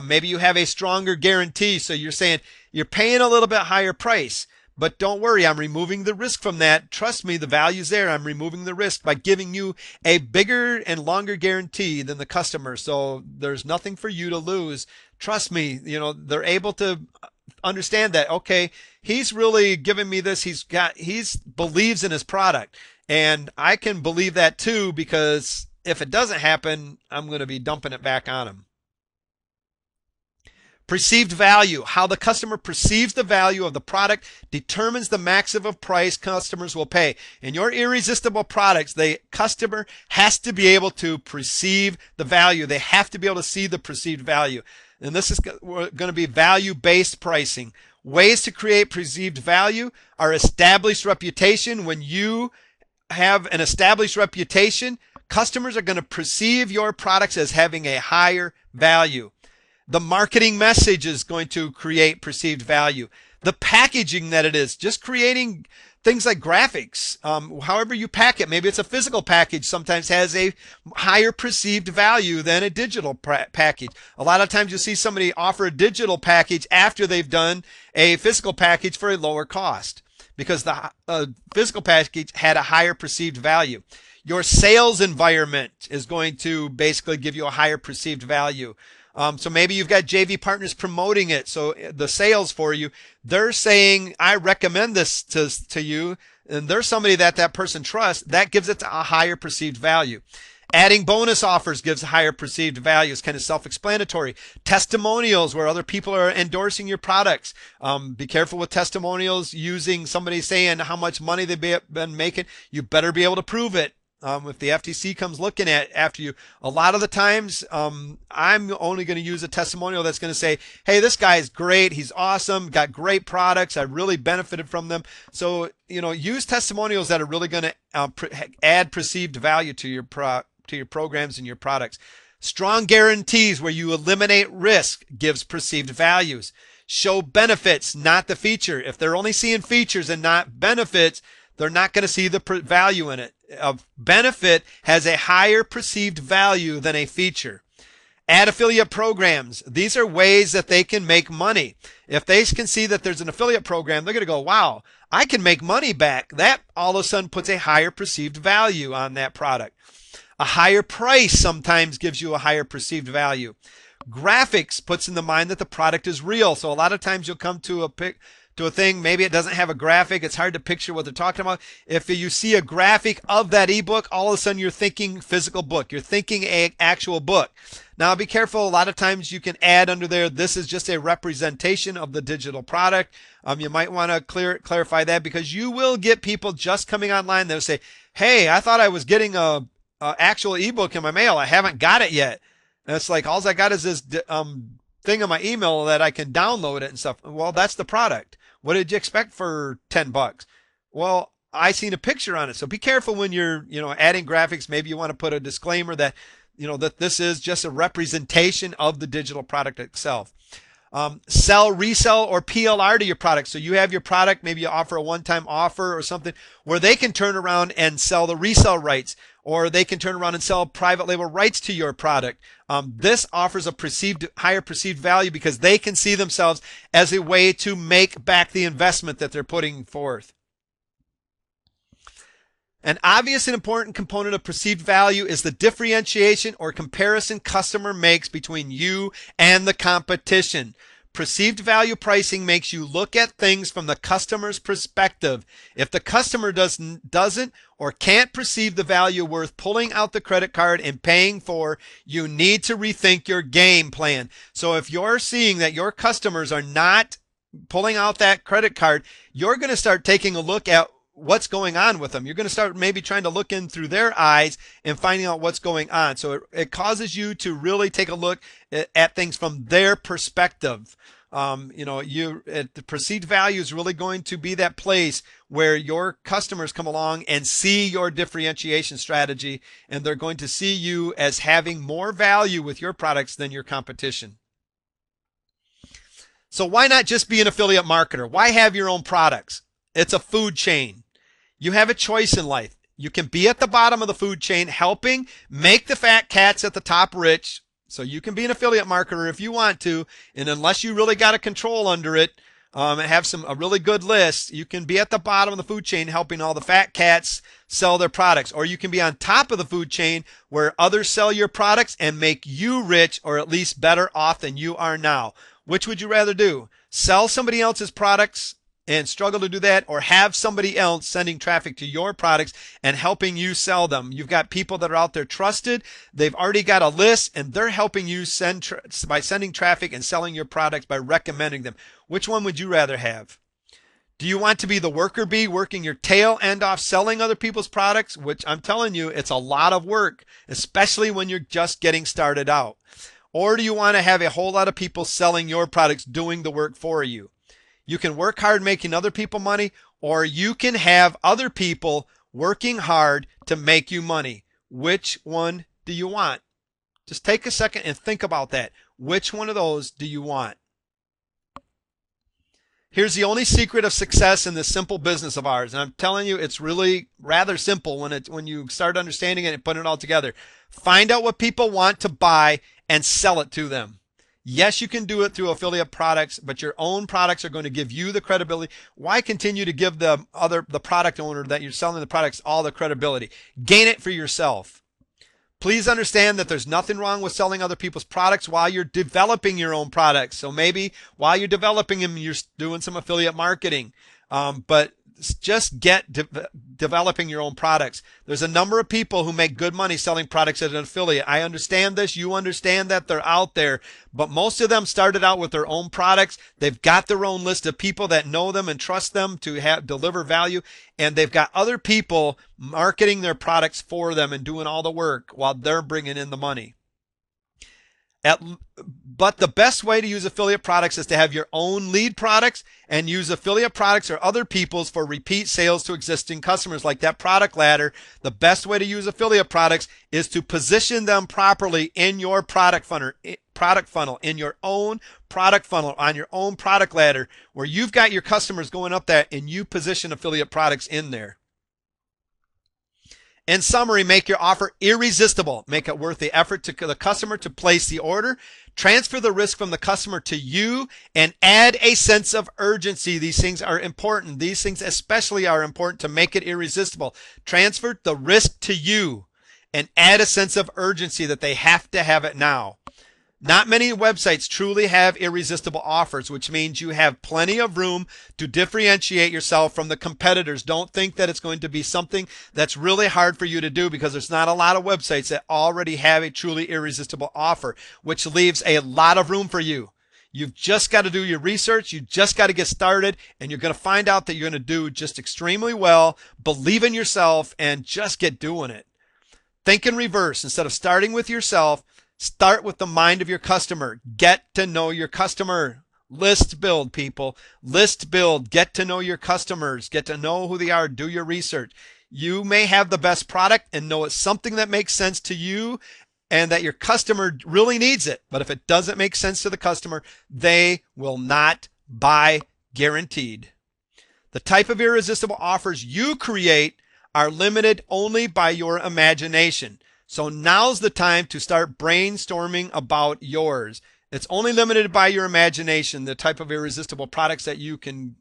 Maybe you have a stronger guarantee. So you're saying you're paying a little bit higher price, but don't worry, I'm removing the risk from that. Trust me, the value's there. I'm removing the risk by giving you a bigger and longer guarantee than the customer. So there's nothing for you to lose. Trust me, they're able to understand that, okay, he's really giving me this. He's believes in his product. And I can believe that too, because if it doesn't happen, I'm going to be dumping it back on him. Perceived value. How the customer perceives the value of the product determines the maximum price customers will pay. In your irresistible products, the customer has to be able to perceive the value. They have to be able to see the perceived value. And this is going to be value-based pricing. Ways to create perceived value are established reputation. When you have an established reputation, customers are going to perceive your products as having a higher value. The marketing message is going to create perceived value. The packaging that it is, just creating things like graphics, however you pack it, maybe it's a physical package, sometimes has a higher perceived value than a digital package. A lot of times you'll see somebody offer a digital package after they've done a physical package for a lower cost, because the physical package had a higher perceived value. Your sales environment is going to basically give you a higher perceived value. So maybe you've got JV partners promoting it. So the sales for you, they're saying, I recommend this to you. And there's somebody that person trusts. That gives it a higher perceived value. Adding bonus offers gives a higher perceived value. It's kind of self-explanatory. Testimonials, where other people are endorsing your products. Be careful with testimonials using somebody saying how much money they've been making. You better be able to prove it. If the FTC comes looking after you, a lot of the times, I'm only going to use a testimonial that's going to say, hey, this guy's great. He's awesome. Got great products. I really benefited from them. So, use testimonials that are really going to add perceived value to your programs and your products. Strong guarantees, where you eliminate risk, gives perceived values. Show benefits, not the feature. If they're only seeing features and not benefits, they're not going to see the value in it. A benefit has a higher perceived value than a feature. Add affiliate programs. These are ways that they can make money. If they can see that there's an affiliate program, they're going to go, wow, I can make money back. That all of a sudden puts a higher perceived value on that product. A higher price sometimes gives you a higher perceived value. Graphics puts in the mind that the product is real. So a lot of times you'll come to a thing, maybe it doesn't have a graphic, it's hard to picture what they're talking about. If you see a graphic of that ebook, all of a sudden you're thinking physical book, you're thinking an actual book. Now be careful, a lot of times you can add under there, this is just a representation of the digital product. You might want to clarify that, because you will get people just coming online that'll say, hey, I thought I was getting a actual ebook in my mail, I haven't got it yet. And it's like, all I got is this thing on my email that I can download it and stuff. Well, that's the product. What did you expect for $10? Well, I seen a picture on it. So be careful when you're, adding graphics. Maybe you want to put a disclaimer that, that this is just a representation of the digital product itself. Sell, resell, or PLR to your product. So you have your product, maybe you offer a one-time offer or something where they can turn around and sell the resell rights, or they can turn around and sell private label rights to your product. This offers a higher perceived value, because they can see themselves as a way to make back the investment that they're putting forth. An obvious and important component of perceived value is the differentiation or comparison customer makes between you and the competition. Perceived value pricing makes you look at things from the customer's perspective. If the customer doesn't or can't perceive the value worth pulling out the credit card and paying for, you need to rethink your game plan. So if you're seeing that your customers are not pulling out that credit card, you're going to start taking a look at what's going on with them. You're going to start maybe trying to look in through their eyes and finding out what's going on. So it causes you to really take a look at things from their perspective. The perceived value is really going to be that place where your customers come along and see your differentiation strategy, and they're going to see you as having more value with your products than your competition. So why not just be an affiliate marketer? Why have your own products? It's a food chain. You have a choice in life. You can be at the bottom of the food chain helping make the fat cats at the top rich. So you can be an affiliate marketer if you want to, and unless you really got a control under it and have a really good list, you can be at the bottom of the food chain helping all the fat cats sell their products. Or you can be on top of the food chain where others sell your products and make you rich, or at least better off than you are now. Which would you rather do? Sell somebody else's products and struggle to do that, or have somebody else sending traffic to your products and helping you sell them? You've got people that are out there trusted. They've already got a list, and they're helping you by sending traffic and selling your products by recommending them. Which one would you rather have? Do you want to be the worker bee working your tail end off selling other people's products? Which I'm telling you, it's a lot of work, especially when you're just getting started out. Or do you want to have a whole lot of people selling your products, doing the work for you? You can work hard making other people money, or you can have other people working hard to make you money. Which one do you want? Just take a second and think about that. Which one of those do you want? Here's the only secret of success in this simple business of ours. And I'm telling you, it's really rather simple when you start understanding it and putting it all together. Find out what people want to buy and sell it to them. Yes, you can do it through affiliate products, but your own products are going to give you the credibility. Why continue to give the product owner that you're selling the products all the credibility? Gain it for yourself. Please understand that there's nothing wrong with selling other people's products while you're developing your own products. So maybe while you're developing them, you're doing some affiliate marketing. But just get developing your own products. There's a number of people who make good money selling products as an affiliate. I understand this. You understand that they're out there. But most of them started out with their own products. They've got their own list of people that know them and trust them to deliver value. And they've got other people marketing their products for them and doing all the work while they're bringing in the money. But the best way to use affiliate products is to have your own lead products and use affiliate products or other people's for repeat sales to existing customers, like that product ladder. The best way to use affiliate products is to position them properly in your product funnel, in your own product funnel, on your own product ladder, where you've got your customers going up that and you position affiliate products in there. In summary, make your offer irresistible. Make it worth the effort to the customer to place the order. Transfer the risk from the customer to you and add a sense of urgency. These things are important. These things especially are important to make it irresistible. Transfer the risk to you and add a sense of urgency that they have to have it now. Not many websites truly have irresistible offers, which means you have plenty of room to differentiate yourself from the competitors. Don't think that it's going to be something that's really hard for you to do, because there's not a lot of websites that already have a truly irresistible offer, which leaves a lot of room for you. You've just got to do your research. You just got to get started, and you're going to find out that you're going to do just extremely well. Believe in yourself and just get doing it. Think in reverse. Instead of starting with yourself, start with the mind of your customer. Get to know your customer. List build, people. List build. Get to know your customers. Get to know who they are. Do your research. You may have the best product and know it's something that makes sense to you and that your customer really needs it. But if it doesn't make sense to the customer, they will not buy, guaranteed. The type of irresistible offers you create are limited only by your imagination. So now's the time to start brainstorming about yours. It's only limited by your imagination, the type of irresistible products that you can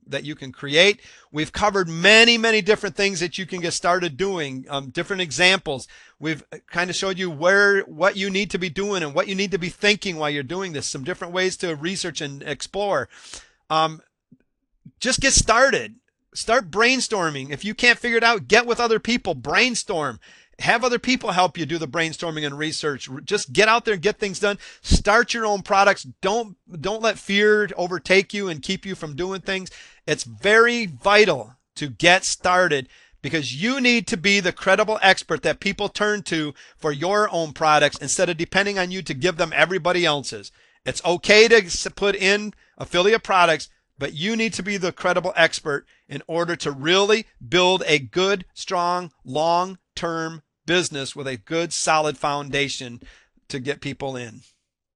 create. We've covered many, many different things that you can get started doing, different examples. We've kind of showed you what you need to be doing and what you need to be thinking while you're doing this, some different ways to research and explore. Just get started. Start brainstorming. If you can't figure it out, get with other people, brainstorm. Have other people help you do the brainstorming and research. Just get out there and get things done. Start your own products. Don't let fear overtake you and keep you from doing things. It's very vital to get started, because you need to be the credible expert that people turn to for your own products instead of depending on you to give them everybody else's. It's okay to put in affiliate products, but you need to be the credible expert in order to really build a good, strong, long-term business with a good, solid foundation to get people in.